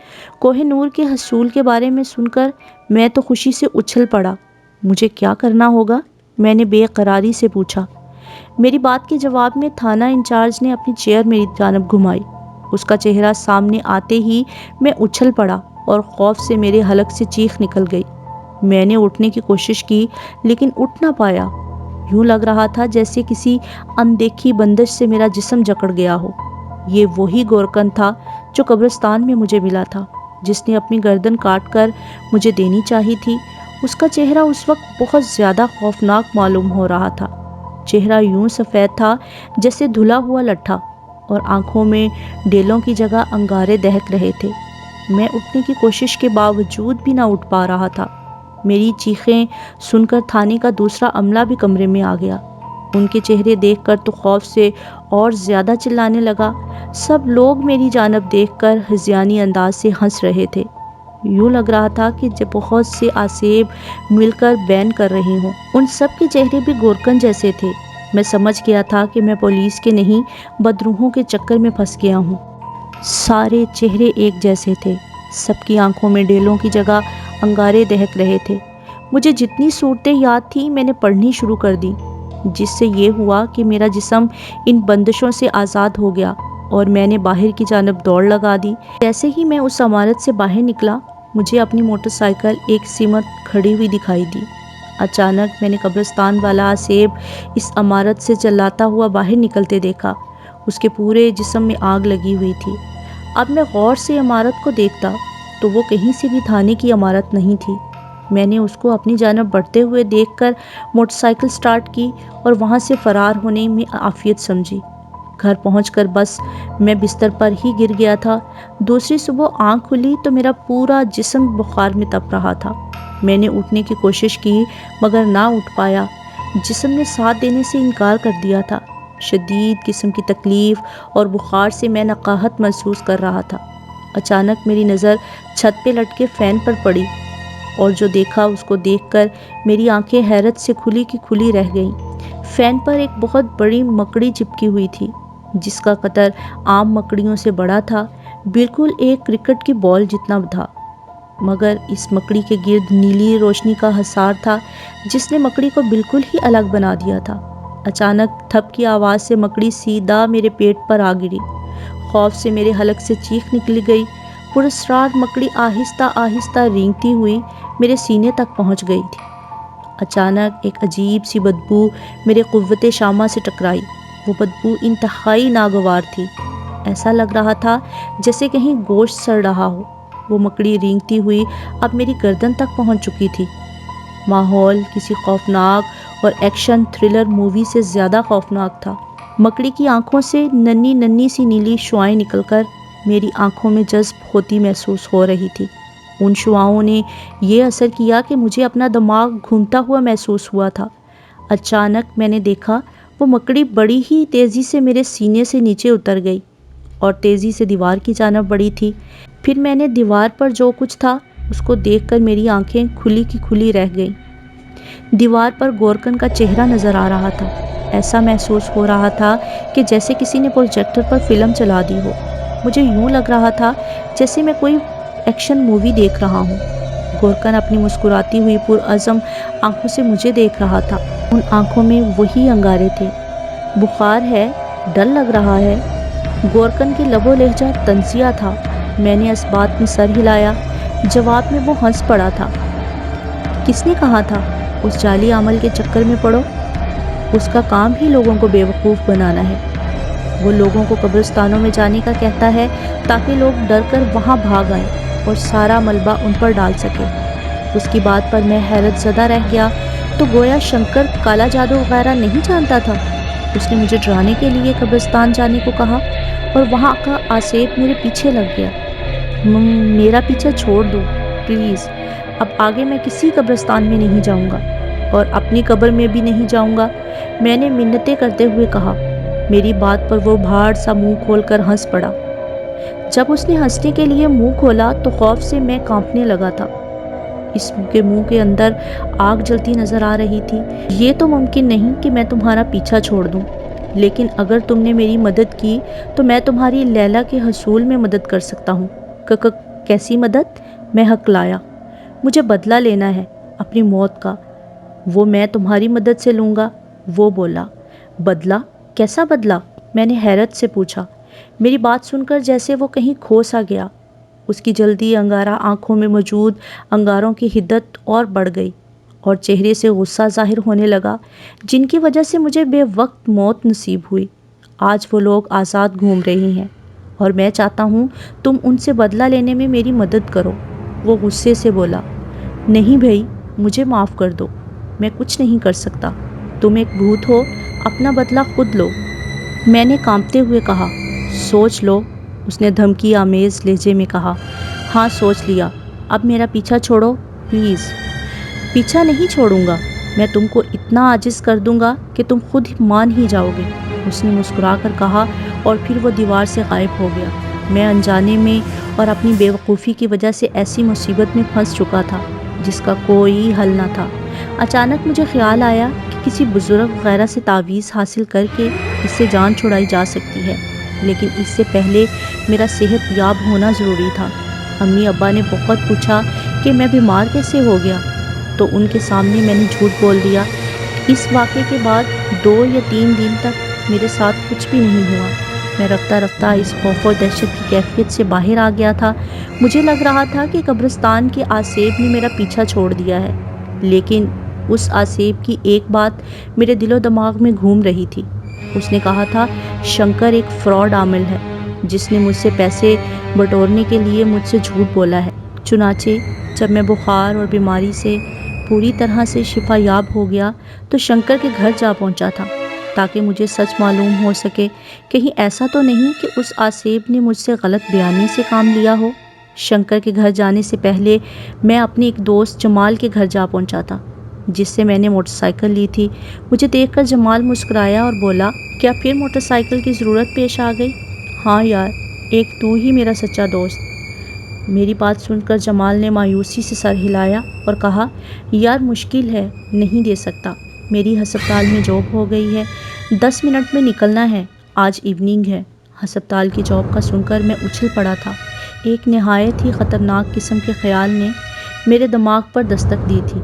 کوہ نور کے حصول کے بارے میں سن کر میں تو خوشی سے اچھل پڑا۔ مجھے کیا کرنا ہوگا؟ میں نے بے قراری سے پوچھا۔ میری بات کے جواب میں تھانہ انچارج نے اپنی چیئر میری جانب گھمائی۔ اس کا چہرہ سامنے آتے ہی میں اچھل پڑا اور خوف سے میرے حلق سے چیخ نکل گئی۔ میں نے اٹھنے کی کوشش کی لیکن اٹھ نہ پایا۔ یوں لگ رہا تھا جیسے کسی اندیکھی بندش سے میرا جسم جکڑ گیا ہو۔ یہ وہی گورکن تھا جو قبرستان میں مجھے ملا تھا، جس نے اپنی گردن کاٹ کر مجھے دینی چاہی تھی۔ اس کا چہرہ اس وقت بہت زیادہ خوفناک معلوم ہو رہا تھا۔ چہرہ یوں سفید تھا جیسے دھلا ہوا لٹھا، اور آنکھوں میں ڈیلوں کی جگہ انگارے دہک رہے تھے۔ میں اٹھنے کی کوشش کے باوجود بھی نہ اٹھ پا رہا تھا۔ میری چیخیں سن کر تھانے کا دوسرا عملہ بھی کمرے میں آ گیا۔ ان کے چہرے دیکھ کر تو خوف سے اور زیادہ چلانے لگا۔ سب لوگ میری جانب دیکھ کر ہذیانی انداز سے ہنس رہے تھے۔ یوں لگ رہا تھا کہ جب بہت سے آسیب مل کر بین کر رہے ہوں۔ ان سب کے چہرے بھی گورکن جیسے تھے۔ میں سمجھ گیا تھا کہ میں پولیس کے نہیں بدروحوں کے چکر میں پھنس گیا ہوں۔ سارے چہرے ایک جیسے تھے، سب کی آنکھوں میں ڈیلوں کی جگہ انگارے دہک رہے تھے۔ مجھے جتنی صورتیں یاد تھیں میں نے پڑھنی شروع کر دی، جس سے یہ ہوا کہ میرا جسم ان بندشوں سے آزاد ہو گیا اور میں نے باہر کی جانب دوڑ لگا دی۔ جیسے ہی میں اس عمارت سے باہر نکلا، مجھے اپنی موٹر سائیکل ایک سمت کھڑی ہوئی دکھائی دی۔ اچانک میں نے قبرستان والا آسیب اس عمارت سے چلاتا ہوا باہر نکلتے دیکھا۔ اس کے پورے جسم میں آگ لگی ہوئی تھی۔ اب میں غور سے عمارت کو دیکھتا تو وہ کہیں سے بھی تھانے کی عمارت نہیں تھی۔ میں نے اس کو اپنی جانب بڑھتے ہوئے دیکھ کر موٹر سائیکل سٹارٹ کی اور وہاں سے فرار ہونے میں عافیت سمجھی۔ گھر پہنچ کر بس میں بستر پر ہی گر گیا تھا۔ دوسری صبح آنکھ کھلی تو میرا پورا جسم بخار میں تپ رہا تھا۔ میں نے اٹھنے کی کوشش کی مگر نہ اٹھ پایا۔ جسم نے ساتھ دینے سے انکار کر دیا تھا۔ شدید قسم کی تکلیف اور بخار سے میں نقاہت محسوس کر رہا تھا۔ اچانک میری نظر چھت پہ لٹکے فین پر پڑی اور جو دیکھا اس کو دیکھ کر میری آنکھیں حیرت سے کھلی کی کھلی رہ گئیں۔ فین پر ایک بہت بڑی مکڑی چپکی ہوئی تھی جس کا قطر عام مکڑیوں سے بڑا تھا، بالکل ایک کرکٹ کی بال جتنا تھا، مگر اس مکڑی کے گرد نیلی روشنی کا حصار تھا جس نے مکڑی کو بالکل ہی الگ بنا دیا تھا۔ اچانک تھپ کی آواز سے مکڑی سیدھا میرے پیٹ پر آ گری۔ خوف سے میرے حلق سے چیخ نکل گئی۔ پراسرار مکڑی آہستہ آہستہ رینگتی ہوئی میرے سینے تک پہنچ گئی تھی۔ اچانک ایک عجیب سی بدبو میرے قوت شامہ سے ٹکرائی۔ وہ بدبو انتہائی ناگوار تھی۔ ایسا لگ رہا تھا جیسے کہیں گوشت سڑ رہا ہو۔ وہ مکڑی رینگتی ہوئی اب میری گردن تک پہنچ چکی تھی۔ ماحول کسی خوفناک اور ایکشن تھرلر مووی سے زیادہ خوفناک تھا۔ مکڑی کی آنکھوں سے ننھی ننھی سی نیلی شعاعیں نکل کر میری آنکھوں میں جذب ہوتی محسوس ہو رہی تھی۔ ان شعاعوں نے یہ اثر کیا کہ مجھے اپنا دماغ گھومتا ہوا محسوس ہوا تھا۔ اچانک میں نے دیکھا وہ مکڑی بڑی ہی تیزی سے میرے سینے سے نیچے اتر گئی اور تیزی سے دیوار کی جانب بڑھی تھی۔ پھر میں نے دیوار پر جو کچھ تھا اس کو دیکھ کر میری آنکھیں کھلی کی کھلی رہ گئیں۔ دیوار پر گورکن کا چہرہ نظر آ رہا تھا۔ ایسا محسوس ہو رہا تھا کہ جیسے کسی نے پروجیکٹر پر فلم چلا دی ہو۔ مجھے یوں لگ رہا تھا جیسے میں کوئی ایکشن مووی دیکھ رہا ہوں۔ گورکن اپنی مسکراتی ہوئی پرعزم آنکھوں سے مجھے دیکھ رہا تھا۔ ان آنکھوں میں وہی انگارے تھے۔ بخار ہے؟ ڈر لگ رہا ہے؟ گورکن کے لب و لہجہ طنزیہ تھا۔ میں نے اس بات میں سر ہلایا۔ جواب میں وہ ہنس پڑا تھا۔ کس نے کہا تھا اس جعلی عمل کے چکر میں پڑو؟ اس کا کام ہی لوگوں کو بیوقوف بنانا ہے۔ وہ لوگوں کو قبرستانوں میں جانے کا کہتا ہے تاکہ لوگ ڈر کر وہاں بھاگ آئیں اور سارا ملبہ ان پر ڈال سکے۔ اس کی بات پر میں حیرت زدہ رہ گیا۔ تو گویا شنکر کالا جادو وغیرہ نہیں جانتا تھا۔ اس نے مجھے ڈرانے کے لیے قبرستان جانے کو کہا اور وہاں کا آسیب میرے پیچھے لگ گیا۔ میرا پیچھا چھوڑ دو پلیز۔ اب آگے میں کسی قبرستان میں نہیں جاؤں گا اور اپنی قبر میں بھی نہیں جاؤں گا، میں نے منتیں کرتے ہوئے کہا۔ میری بات پر وہ بھاڑ سا منہ کھول کر ہنس پڑا۔ جب اس نے ہنسنے کے لیے منہ کھولا تو خوف سے میں کانپنے لگا تھا۔ اس کے منہ کے اندر آگ جلتی نظر آ رہی تھی۔ یہ تو ممکن نہیں کہ میں تمہارا پیچھا چھوڑ دوں، لیکن اگر تم نے میری مدد کی تو میں تمہاری لیلا کے حصول میں مدد کر سکتا ہوں۔ کیسی مدد؟ میں ہکلایا۔ مجھے بدلہ لینا ہے اپنی موت کا، وہ میں تمہاری مدد سے لوں گا۔ وہ بولا۔ بدلہ؟ کیسا بدلہ؟ میں نے حیرت سے پوچھا۔ میری بات سن کر جیسے وہ کہیں کھو سا گیا۔ اس کی جلدی انگارہ آنکھوں میں موجود انگاروں کی حدت اور بڑھ گئی اور چہرے سے غصہ ظاہر ہونے لگا، جن کی وجہ سے مجھے بے وقت موت نصیب ہوئی۔ آج وہ لوگ آزاد گھوم رہے ہیں اور میں چاہتا ہوں تم ان سے بدلہ لینے میں میری مدد کرو۔ وہ غصے سے بولا۔ نہیں بھائی، مجھے معاف کر دو، میں کچھ نہیں کر سکتا۔ تم ایک بھوت ہو، اپنا بدلہ خود لو۔ میں نے کانپتے ہوئے کہا۔ سوچ لو، اس نے دھمکی آمیز لہجے میں کہا۔ ہاں سوچ لیا، اب میرا پیچھا چھوڑو پلیز۔ پیچھا نہیں چھوڑوں گا، میں تم کو اتنا عاجز کر دوں گا کہ تم خود مان ہی جاؤ گے، اس نے مسکرا کر کہا اور پھر وہ دیوار سے غائب ہو گیا۔ میں انجانے میں اور اپنی بے وقوفی کی وجہ سے ایسی مصیبت میں پھنس چکا تھا جس کا کوئی حل نہ تھا۔ اچانک مجھے خیال آیا کہ کسی بزرگ وغیرہ سے تعویذ حاصل کر کے اس سے جان چھڑائی جا سکتی ہے، لیکن اس سے پہلے میرا صحت یاب ہونا ضروری تھا۔ امی ابا نے بہت پوچھا کہ میں بیمار کیسے ہو گیا، تو ان کے سامنے میں نے جھوٹ بول دیا۔ اس واقعے کے بعد 2 یا 3 دن تک میرے ساتھ کچھ بھی نہیں ہوا۔ میں رفتہ رفتہ اس خوف و دہشت کی کیفیت سے باہر آ گیا تھا۔ مجھے لگ رہا تھا کہ قبرستان کے آسیب نے میرا پیچھا چھوڑ دیا ہے، لیکن اس آسیب کی ایک بات میرے دل و دماغ میں گھوم رہی تھی۔ اس نے کہا تھا شنکر ایک فراڈ عامل ہے، جس نے مجھ سے پیسے بٹورنے کے لیے مجھ سے جھوٹ بولا ہے۔ چنانچہ جب میں بخار اور بیماری سے پوری طرح سے شفا یاب ہو گیا تو شنکر کے گھر جا پہنچا تھا تاکہ مجھے سچ معلوم ہو سکے، کہیں ایسا تو نہیں کہ اس آصیب نے مجھ سے غلط بیانی سے کام لیا ہو۔ شنکر کے گھر جانے سے پہلے میں اپنے ایک دوست جمال کے گھر جا پہنچا تھا، جس سے میں نے موٹر سائیکل لی تھی۔ مجھے دیکھ کر جمال مسکرایا اور بولا، کیا پھر موٹر سائیکل کی ضرورت پیش آ گئی؟ ہاں یار، ایک تو ہی میرا سچا دوست۔ میری بات سن کر جمال نے مایوسی سے سر ہلایا اور کہا، یار مشکل ہے، نہیں دے سکتا، میری ہسپتال میں جاب ہو گئی ہے، 10 منٹ میں نکلنا ہے، آج ایوننگ ہے۔ ہسپتال کی جاب کا سن کر میں اچھل پڑا تھا۔ ایک نہایت ہی خطرناک قسم کے خیال نے میرے دماغ پر دستک دی تھی۔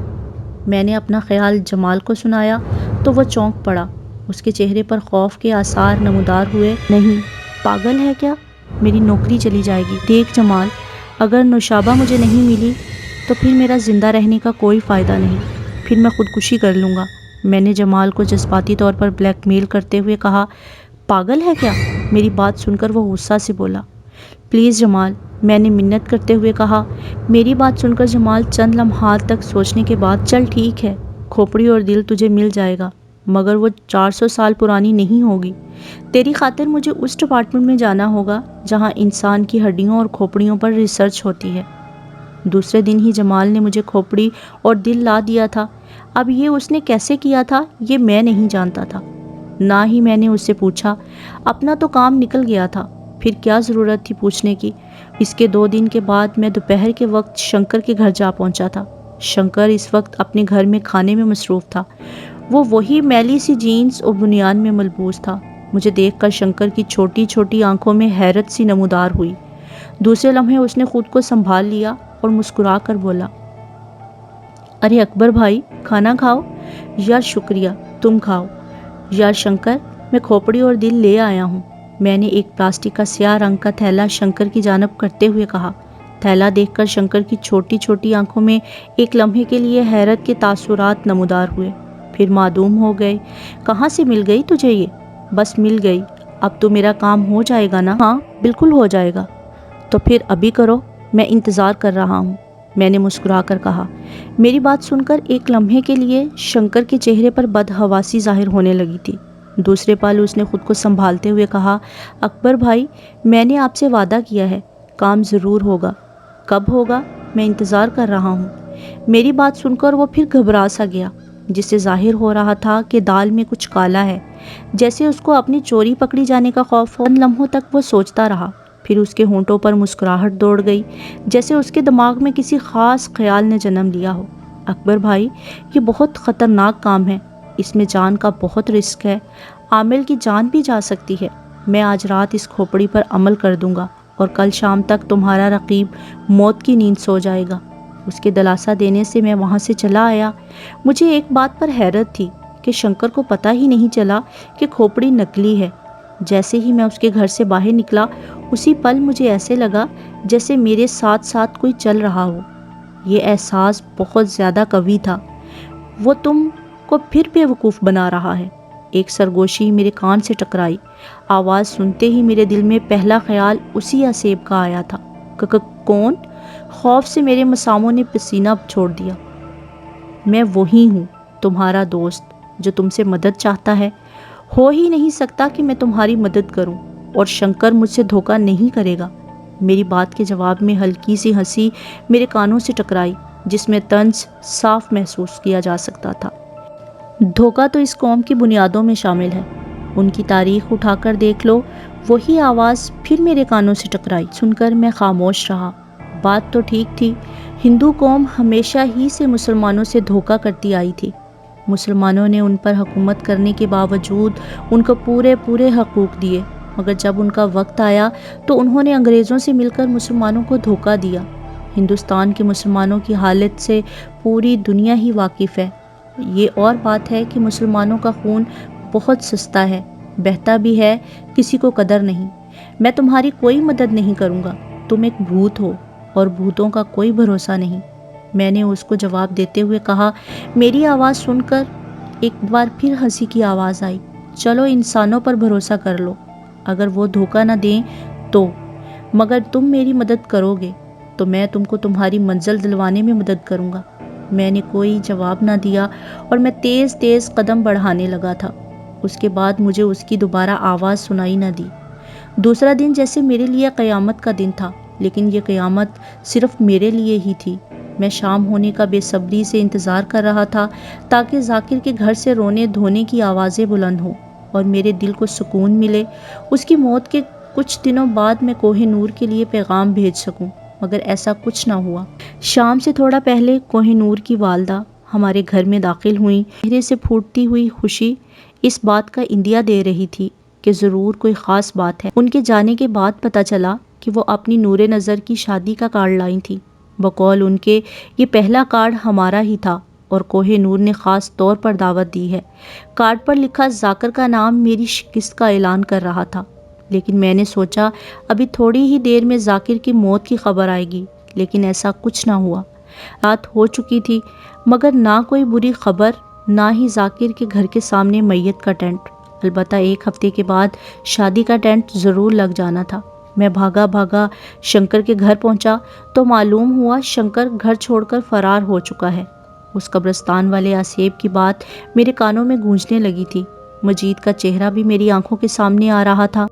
میں نے اپنا خیال جمال کو سنایا تو وہ چونک پڑا، اس کے چہرے پر خوف کے آثار نمودار ہوئے۔ نہیں، پاگل ہے کیا؟ میری نوکری چلی جائے گی۔ دیکھ جمال، اگر نوشابہ مجھے نہیں ملی تو پھر میرا زندہ رہنے کا کوئی فائدہ نہیں، پھر میں خودکشی کر لوں گا۔ میں نے جمال کو جذباتی طور پر بلیک میل کرتے ہوئے کہا، پاگل ہے کیا؟ میری بات سن کر وہ غصہ سے بولا، پلیز جمال، میں نے منت کرتے ہوئے کہا۔ میری بات سن کر جمال چند لمحات تک سوچنے کے بعد، چل ٹھیک ہے، کھوپڑی اور دل تجھے مل جائے گا، مگر وہ 400 سال پرانی نہیں ہوگی۔ تیری خاطر مجھے اس ڈپارٹمنٹ میں جانا ہوگا جہاں انسان کی ہڈیوں اور کھوپڑیوں پر ریسرچ ہوتی ہے۔ دوسرے دن ہی جمال نے مجھے کھوپڑی اور دل لا دیا تھا۔ اب یہ اس نے کیسے کیا تھا یہ میں نہیں جانتا تھا، نہ ہی میں نے اس سے پوچھا۔ اپنا تو کام نکل گیا تھا، پھر کیا ضرورت تھی پوچھنے کی۔ اس کے 2 دن کے بعد میں دوپہر کے وقت شنکر کے گھر جا پہنچا تھا۔ شنکر اس وقت اپنے گھر میں کھانے میں مصروف تھا۔ وہ وہی میلی سی جینس اور بنیان میں ملبوس تھا۔ مجھے دیکھ کر شنکر کی چھوٹی چھوٹی آنکھوں میں حیرت سی نمودار ہوئی۔ دوسرے لمحے اس نے خود کو سنبھال لیا اور مسکرا کر بولا، ارے اکبر بھائی، کھانا کھاؤ۔ یار شکریہ، تم کھاؤ۔ یار شنکر، میں کھوپڑی اور دل لے آیا ہوں۔ میں نے ایک پلاسٹک کا سیاہ رنگ کا تھیلا شنکر کی جانب کرتے ہوئے کہا۔ تھیلا دیکھ کر شنکر کی چھوٹی چھوٹی آنکھوں میں ایک لمحے کے لیے حیرت کے تاثرات نمودار ہوئے، پھر معدوم ہو گئے۔ کہاں سے مل گئی تجھے یہ؟ بس مل گئی۔ اب تو میرا کام ہو جائے گا نا؟ ہاں بالکل ہو جائے گا۔ تو پھر ابھی کرو، میں انتظار کر رہا ہوں، میں نے مسکرا کر کہا۔ میری بات سن کر ایک لمحے کے لیے شنکر کے چہرے پر بدحواسی ظاہر ہونے لگی تھی۔ دوسرے پل اس نے خود کو سنبھالتے ہوئے کہا، اکبر بھائی، میں نے آپ سے وعدہ کیا ہے، کام ضرور ہوگا۔ کب ہوگا؟ میں انتظار کر رہا ہوں۔ میری بات سن کر وہ پھر گھبرا سا گیا، جس سے ظاہر ہو رہا تھا کہ دال میں کچھ کالا ہے، جیسے اس کو اپنی چوری پکڑی جانے کا خوف ہو۔ چند لمحوں تک وہ سوچتا رہا، پھر اس کے ہونٹوں پر مسکراہٹ دوڑ گئی، جیسے اس کے دماغ میں کسی خاص خیال نے جنم لیا ہو۔ اکبر بھائی، یہ بہت خطرناک کام ہے، اس میں جان کا بہت رسک ہے، عامل کی جان بھی جا سکتی ہے۔ میں آج رات اس کھوپڑی پر عمل کر دوں گا اور کل شام تک تمہارا رقیب موت کی نیند سو جائے گا۔ اس کے دلاسا دینے سے میں وہاں سے چلا آیا۔ مجھے ایک بات پر حیرت تھی کہ شنکر کو پتہ ہی نہیں چلا کہ کھوپڑی نکلی ہے۔ جیسے ہی میں اس کے گھر سے باہر نکلا، اسی پل مجھے ایسے لگا جیسے میرے ساتھ ساتھ کوئی چل رہا ہو۔ یہ احساس بہت زیادہ قوی تھا۔ وہ تم کو پھر بیوقوف بنا رہا ہے۔ ایک سرگوشی میرے کان سے ٹکرائی۔ آواز سنتے ہی میرے دل میں پہلا خیال اسی آصیب کا آیا تھا۔ کون؟ خوف سے میرے مساموں نے پسینہ چھوڑ دیا۔ میں وہی ہوں، تمہارا دوست، جو تم سے مدد چاہتا ہے۔ ہو ہی نہیں سکتا کہ میں تمہاری مدد کروں، اور شنکر مجھ سے دھوکہ نہیں کرے گا۔ میری بات کے جواب میں ہلکی سی ہنسی میرے کانوں سے ٹکرائی، جس میں طنز صاف محسوس کیا جا سکتا تھا۔ دھوکہ تو اس قوم کی بنیادوں میں شامل ہے، ان کی تاریخ اٹھا کر دیکھ لو۔ وہی آواز پھر میرے کانوں سے ٹکرائی۔ سن کر میں خاموش رہا۔ بات تو ٹھیک تھی، ہندو قوم ہمیشہ ہی سے مسلمانوں سے دھوکہ کرتی آئی تھی۔ مسلمانوں نے ان پر حکومت کرنے کے باوجود ان کو پورے حقوق دیے، مگر جب ان کا وقت آیا تو انہوں نے انگریزوں سے مل کر مسلمانوں کو دھوکہ دیا۔ ہندوستان کے مسلمانوں کی حالت سے پوری دنیا ہی واقف ہے۔ یہ اور بات ہے کہ مسلمانوں کا خون بہت سستا ہے، بہتا بھی ہے، کسی کو قدر نہیں۔ میں تمہاری کوئی مدد نہیں کروں گا، تم ایک بھوت ہو اور بھوتوں کا کوئی بھروسہ نہیں، میں نے اس کو جواب دیتے ہوئے کہا۔ میری آواز سن کر ایک بار پھر ہنسی کی آواز آئی۔ چلو انسانوں پر بھروسہ کر لو، اگر وہ دھوکہ نہ دیں تو مگر تم میری مدد کرو گے تو میں تم کو تمہاری منزل دلوانے میں مدد کروں گا۔ میں نے کوئی جواب نہ دیا اور میں تیز تیز قدم بڑھانے لگا تھا۔ اس کے بعد مجھے اس کی دوبارہ آواز سنائی نہ دی۔ دوسرا دن جیسے میرے لیے قیامت کا دن تھا، لیکن یہ قیامت صرف میرے لیے ہی تھی۔ میں شام ہونے کا بے صبری سے انتظار کر رہا تھا تاکہ ذاکر کے گھر سے رونے دھونے کی آوازیں بلند ہوں اور میرے دل کو سکون ملے۔ اس کی موت کے کچھ دنوں بعد میں کوہ نور کے لیے پیغام بھیج سکوں، مگر ایسا کچھ نہ ہوا۔ شام سے تھوڑا پہلے کوہ نور کی والدہ ہمارے گھر میں داخل ہوئیں۔ چہرے سے پھوٹتی ہوئی خوشی اس بات کا اندیا دے رہی تھی کہ ضرور کوئی خاص بات ہے۔ ان کے جانے کے بعد پتہ چلا کہ وہ اپنی نور نظر کی شادی کا کارڈ لائی تھیں۔ بقول ان کے یہ پہلا کارڈ ہمارا ہی تھا اور کوہ نور نے خاص طور پر دعوت دی ہے۔ کارڈ پر لکھا ذاکر کا نام میری شکست کا اعلان کر رہا تھا، لیکن میں نے سوچا ابھی تھوڑی ہی دیر میں ذاکر کی موت کی خبر آئے گی، لیکن ایسا کچھ نہ ہوا۔ رات ہو چکی تھی مگر نہ کوئی بری خبر، نہ ہی ذاکر کے گھر کے سامنے میت کا ٹینٹ۔ البتہ ایک ہفتے کے بعد شادی کا ٹینٹ ضرور لگ جانا تھا۔ میں بھاگا بھاگا شنکر کے گھر پہنچا تو معلوم ہوا شنکر گھر چھوڑ کر فرار ہو چکا ہے۔ اس قبرستان والے آسیب کی بات میرے کانوں میں گونجنے لگی تھی۔ مجید کا چہرہ بھی میری آنکھوں کے سامنے آ رہا تھا۔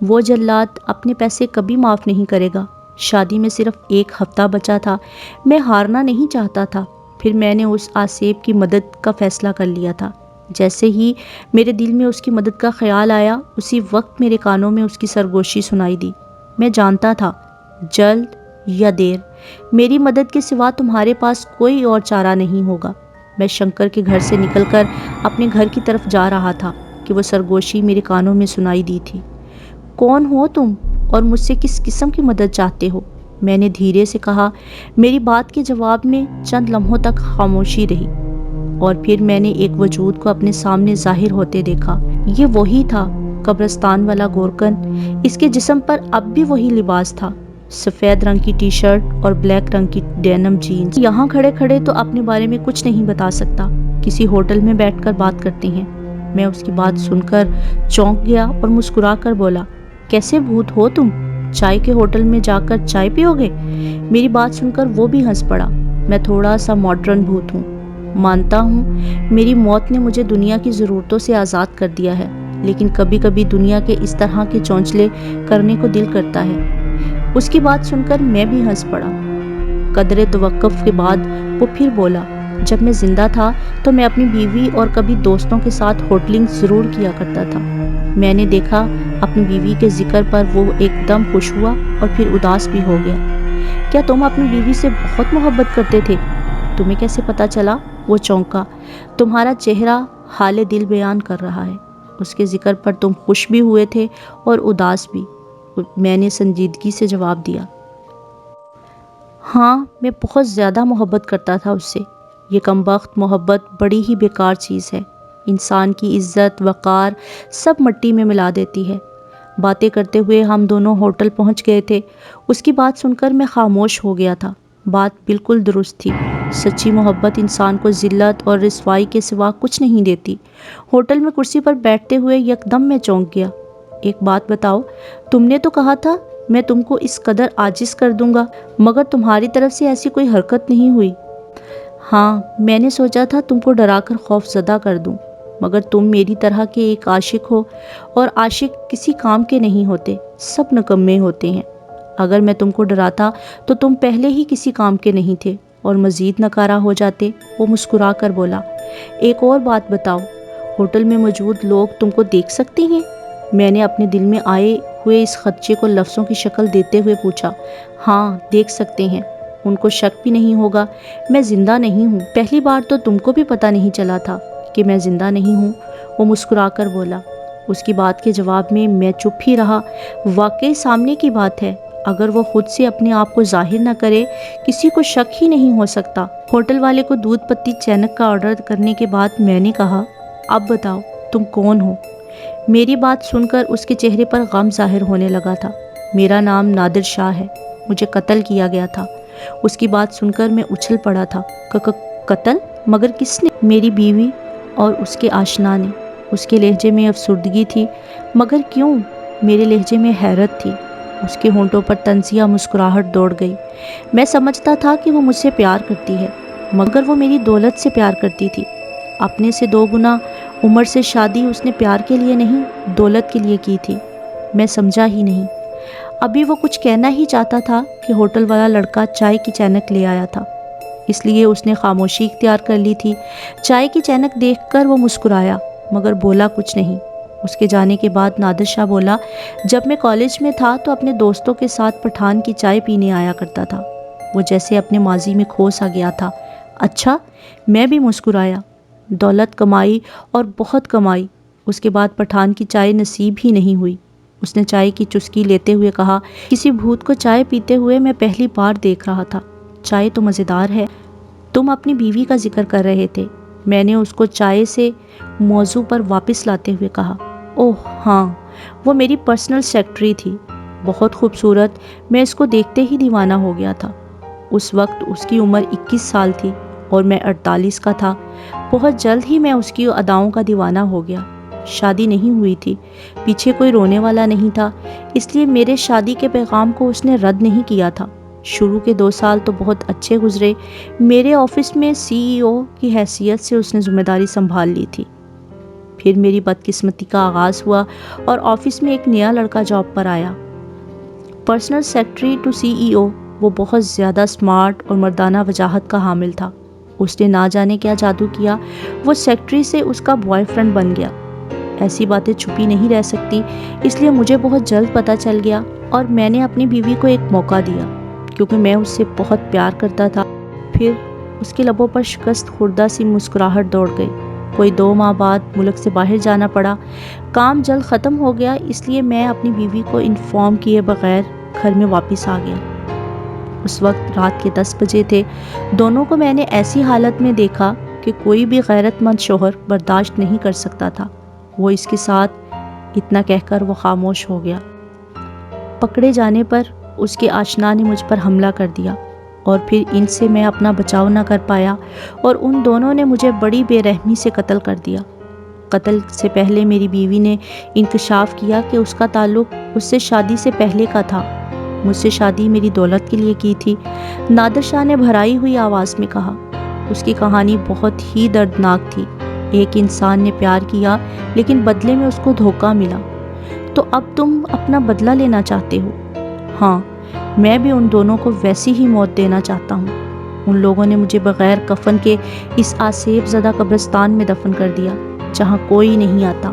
وہ جلاد اپنے پیسے کبھی معاف نہیں کرے گا۔ شادی میں صرف ایک ہفتہ بچا تھا۔ میں ہارنا نہیں چاہتا تھا۔ پھر میں نے اس آسیب کی مدد کا فیصلہ کر لیا تھا۔ جیسے ہی میرے دل میں اس کی مدد کا خیال آیا، اسی وقت میرے کانوں میں اس کی سرگوشی سنائی دی۔ میں جانتا تھا جلد یا دیر میری مدد کے سوا تمہارے پاس کوئی اور چارہ نہیں ہوگا۔ میں شنکر کے گھر سے نکل کر اپنے گھر کی طرف جا رہا تھا کہ وہ سرگوشی میرے کانوں میں سنائی دی تھی۔ کون ہو تم اور مجھ سے کس قسم کی مدد چاہتے ہو؟ میں نے دھیرے سے کہا۔ میری بات کے جواب میں چند لمحوں تک خاموشی رہی اور پھر میں نے ایک وجود کو اپنے سامنے ظاہر ہوتے دیکھا۔ یہ وہی تھا، قبرستان والا گورکن۔ اس کے جسم پر اب بھی وہی لباس تھا، سفید رنگ کی ٹی شرٹ اور بلیک رنگ کی ڈینم جینز۔ یہاں کھڑے کھڑے تو اپنے بارے میں کچھ نہیں بتا سکتا، کسی ہوٹل میں بیٹھ کر بات کرتے ہیں۔ میں اس کی بات سن کر چونک گیا اور مسکرا کر بولا، کیسے بھوت ہو تم؟ چائے کے ہوٹل میں جا کر چائے پیو گے؟ میری بات سن کر وہ بھی ہنس پڑا۔ میں تھوڑا سا ماڈرن بھوت ہوں، مانتا ہوں۔ میری موت نے مجھے دنیا کی ضرورتوں سے آزاد کر دیا ہے، لیکن کبھی کبھی دنیا کے اس طرح کے چونچلے کرنے کو دل کرتا ہے۔ اس کی بات سن کر میں بھی ہنس پڑا۔ قدرے توقف کے بعد وہ پھر بولا، جب میں زندہ تھا تو میں اپنی بیوی اور کبھی دوستوں کے ساتھ ہوٹلنگ ضرور کیا کرتا تھا۔ میں نے دیکھا اپنی بیوی کے ذکر پر وہ ایک دم خوش ہوا اور پھر اداس بھی ہو گیا۔ کیا تم اپنی بیوی سے بہت محبت کرتے تھے؟ تمہیں کیسے پتا چلا؟ وہ چونکا۔ تمہارا چہرہ حال دل بیان کر رہا ہے۔ اس کے ذکر پر تم خوش بھی ہوئے تھے اور اداس بھی۔ میں نے سنجیدگی سے جواب دیا، ہاں، میں بہت زیادہ محبت کرتا تھا اس سے۔ یہ کمبخت محبت بڑی ہی بیکار چیز ہے، انسان کی عزت وقار سب مٹی میں ملا دیتی ہے۔ باتیں کرتے ہوئے ہم دونوں ہوٹل پہنچ گئے تھے۔ اس کی بات سن کر میں خاموش ہو گیا تھا۔ بات بالکل درست تھی، سچی محبت انسان کو ذلت اور رسوائی کے سوا کچھ نہیں دیتی۔ ہوٹل میں کرسی پر بیٹھتے ہوئے یکدم میں چونک گیا۔ ایک بات بتاؤ، تم نے تو کہا تھا میں تم کو اس قدر عاجز کر دوں گا، مگر تمہاری طرف سے ایسی کوئی حرکت نہیں ہوئی۔ ہاں، میں نے سوچا تھا تم کو ڈرا کر خوف زدہ کر دوں، مگر تم میری طرح کے ایک عاشق ہو، اور عاشق کسی کام کے نہیں ہوتے، سب نکمے ہوتے ہیں۔ اگر میں تم کو ڈراتا تو تم پہلے ہی کسی کام کے نہیں تھے اور مزید نکارہ ہو جاتے۔ وہ مسکرا کر بولا، ایک اور بات بتاؤ، ہوٹل میں موجود لوگ تم کو دیکھ سکتے ہیں؟ میں نے اپنے دل میں آئے ہوئے اس خدشے کو لفظوں کی شکل دیتے ہوئے پوچھا۔ ہاں، دیکھ سکتے ہیں، ان کو شک بھی نہیں ہوگا میں زندہ نہیں ہوں۔ پہلی بار تو تم کو بھی پتہ نہیں چلا تھا کہ میں زندہ نہیں ہوں، وہ مسکرا کر بولا۔ اس کی بات کے جواب میں میں چپ ہی رہا۔ واقعی سامنے کی بات ہے، اگر وہ خود سے اپنے آپ کو ظاہر نہ کرے کسی کو شک ہی نہیں ہو سکتا۔ ہوٹل والے کو دودھ پتی چینک کا آرڈر کرنے کے بعد میں نے کہا، اب بتاؤ تم کون ہو؟ میری بات سن کر اس کے چہرے پر غم ظاہر ہونے لگا تھا۔ میرا نام نادر شاہ ہے، مجھے قتل کیا گیا تھا۔ اس کی بات سن کر میں اچھل پڑا تھا۔ قتل؟ مگر کس نے؟ میری بیوی اور اس کے آشنا نے۔ اس کے لہجے میں افسردگی تھی۔ مگر کیوں؟ میرے لہجے میں حیرت تھی، اس کے ہونٹوں پر طنزیہ مسکراہٹ دوڑ گئی۔ میں سمجھتا تھا کہ وہ مجھ سے پیار کرتی ہے، مگر وہ میری دولت سے پیار کرتی تھی۔ اپنے سے 2 گنا عمر سے شادی اس نے پیار کے لیے نہیں، دولت کے لیے کی تھی۔ میں سمجھا ہی نہیں۔ ابھی وہ کچھ کہنا ہی چاہتا تھا کہ ہوٹل والا لڑکا چائے کی چینک لے آیا تھا، اس لیے اس نے خاموشی اختیار کر لی تھی۔ چائے کی چینک دیکھ کر وہ مسکرایا، مگر بولا کچھ نہیں۔ اس کے جانے کے بعد نادر شاہ بولا، جب میں کالج میں تھا تو اپنے دوستوں کے ساتھ پٹھان کی چائے پینے آیا کرتا تھا۔ وہ جیسے اپنے ماضی میں کھو سا گیا تھا۔ اچھا، میں بھی مسکرایا۔ دولت کمائی اور بہت کمائی، اس کے بعد پٹھان کی چائے نصیب ہی نہیں ہوئی۔ اس نے چائے کی چسکی لیتے ہوئے کہا، کسی بھوت کو چائے پیتے ہوئے میں پہلی بار دیکھ رہا تھا۔ چائے تو مزیدار ہے۔ تم اپنی بیوی کا ذکر کر رہے تھے۔ میں نے اس کو چائے سے موضوع پر واپس لاتے ہوئے کہا، اوہ ہاں، وہ میری پرسنل سیکرٹری تھی، بہت خوبصورت۔ میں اس کو دیکھتے ہی دیوانہ ہو گیا تھا۔ اس وقت اس کی عمر 21 سال تھی اور میں 48 کا تھا۔ بہت جلد ہی میں اس کی اداؤں کا دیوانہ ہو گیا۔ شادی نہیں ہوئی تھی، پیچھے کوئی رونے والا نہیں تھا، اس لیے میرے شادی کے پیغام کو اس نے رد نہیں کیا تھا۔ شروع کے 2 سال تو بہت اچھے گزرے۔ میرے آفس میں CEO کی حیثیت سے اس نے ذمہ داری سنبھال لی تھی۔ پھر میری بدقسمتی کا آغاز ہوا اور آفس میں ایک نیا لڑکا جاب پر آیا، پرسنل سیکرٹری ٹو CEO۔ وہ بہت زیادہ سمارٹ اور مردانہ وجاہت کا حامل تھا۔ اس نے نہ جانے کیا جادو کیا، وہ سیکرٹری سے اس کا بوائے فرینڈ بن گیا۔ ایسی باتیں چھپی نہیں رہ سکتی، اس لیے مجھے بہت جلد پتہ چل گیا اور میں نے اپنی بیوی کو ایک موقع دیا، کیونکہ میں اس سے بہت پیار کرتا تھا۔ پھر اس کے لبوں پر شکست خوردہ سی مسکراہٹ دوڑ گئی۔ کوئی 2 ماہ بعد ملک سے باہر جانا پڑا۔ کام جلد ختم ہو گیا، اس لیے میں اپنی بیوی کو انفارم کیے بغیر گھر میں واپس آ گیا۔ اس وقت رات کے 10 بجے تھے۔ دونوں کو میں نے ایسی حالت میں دیکھا کہ کوئی بھی غیرت مند شوہر برداشت نہیں کر سکتا تھا۔ وہ اس کے ساتھ، اتنا کہہ کر وہ خاموش ہو گیا۔ پکڑے جانے پر اس کے آشنا نے مجھ پر حملہ کر دیا اور پھر ان سے میں اپنا بچاؤ نہ کر پایا اور ان دونوں نے مجھے بڑی بے رحمی سے قتل کر دیا۔ قتل سے پہلے میری بیوی نے انکشاف کیا کہ اس کا تعلق اس سے شادی سے پہلے کا تھا۔ مجھ سے شادی میری دولت کے لیے کی تھی، نادر شاہ نے بھرائی ہوئی آواز میں کہا۔ اس کی کہانی بہت ہی دردناک تھی۔ ایک انسان نے پیار کیا لیکن بدلے میں اس کو دھوکہ ملا۔ تو اب تم اپنا بدلہ لینا چاہتے ہو؟ ہاں، میں بھی ان دونوں کو ویسی ہی موت دینا چاہتا ہوں۔ ان لوگوں نے مجھے بغیر کفن کے اس آسیب زدہ قبرستان میں دفن کر دیا جہاں کوئی نہیں آتا۔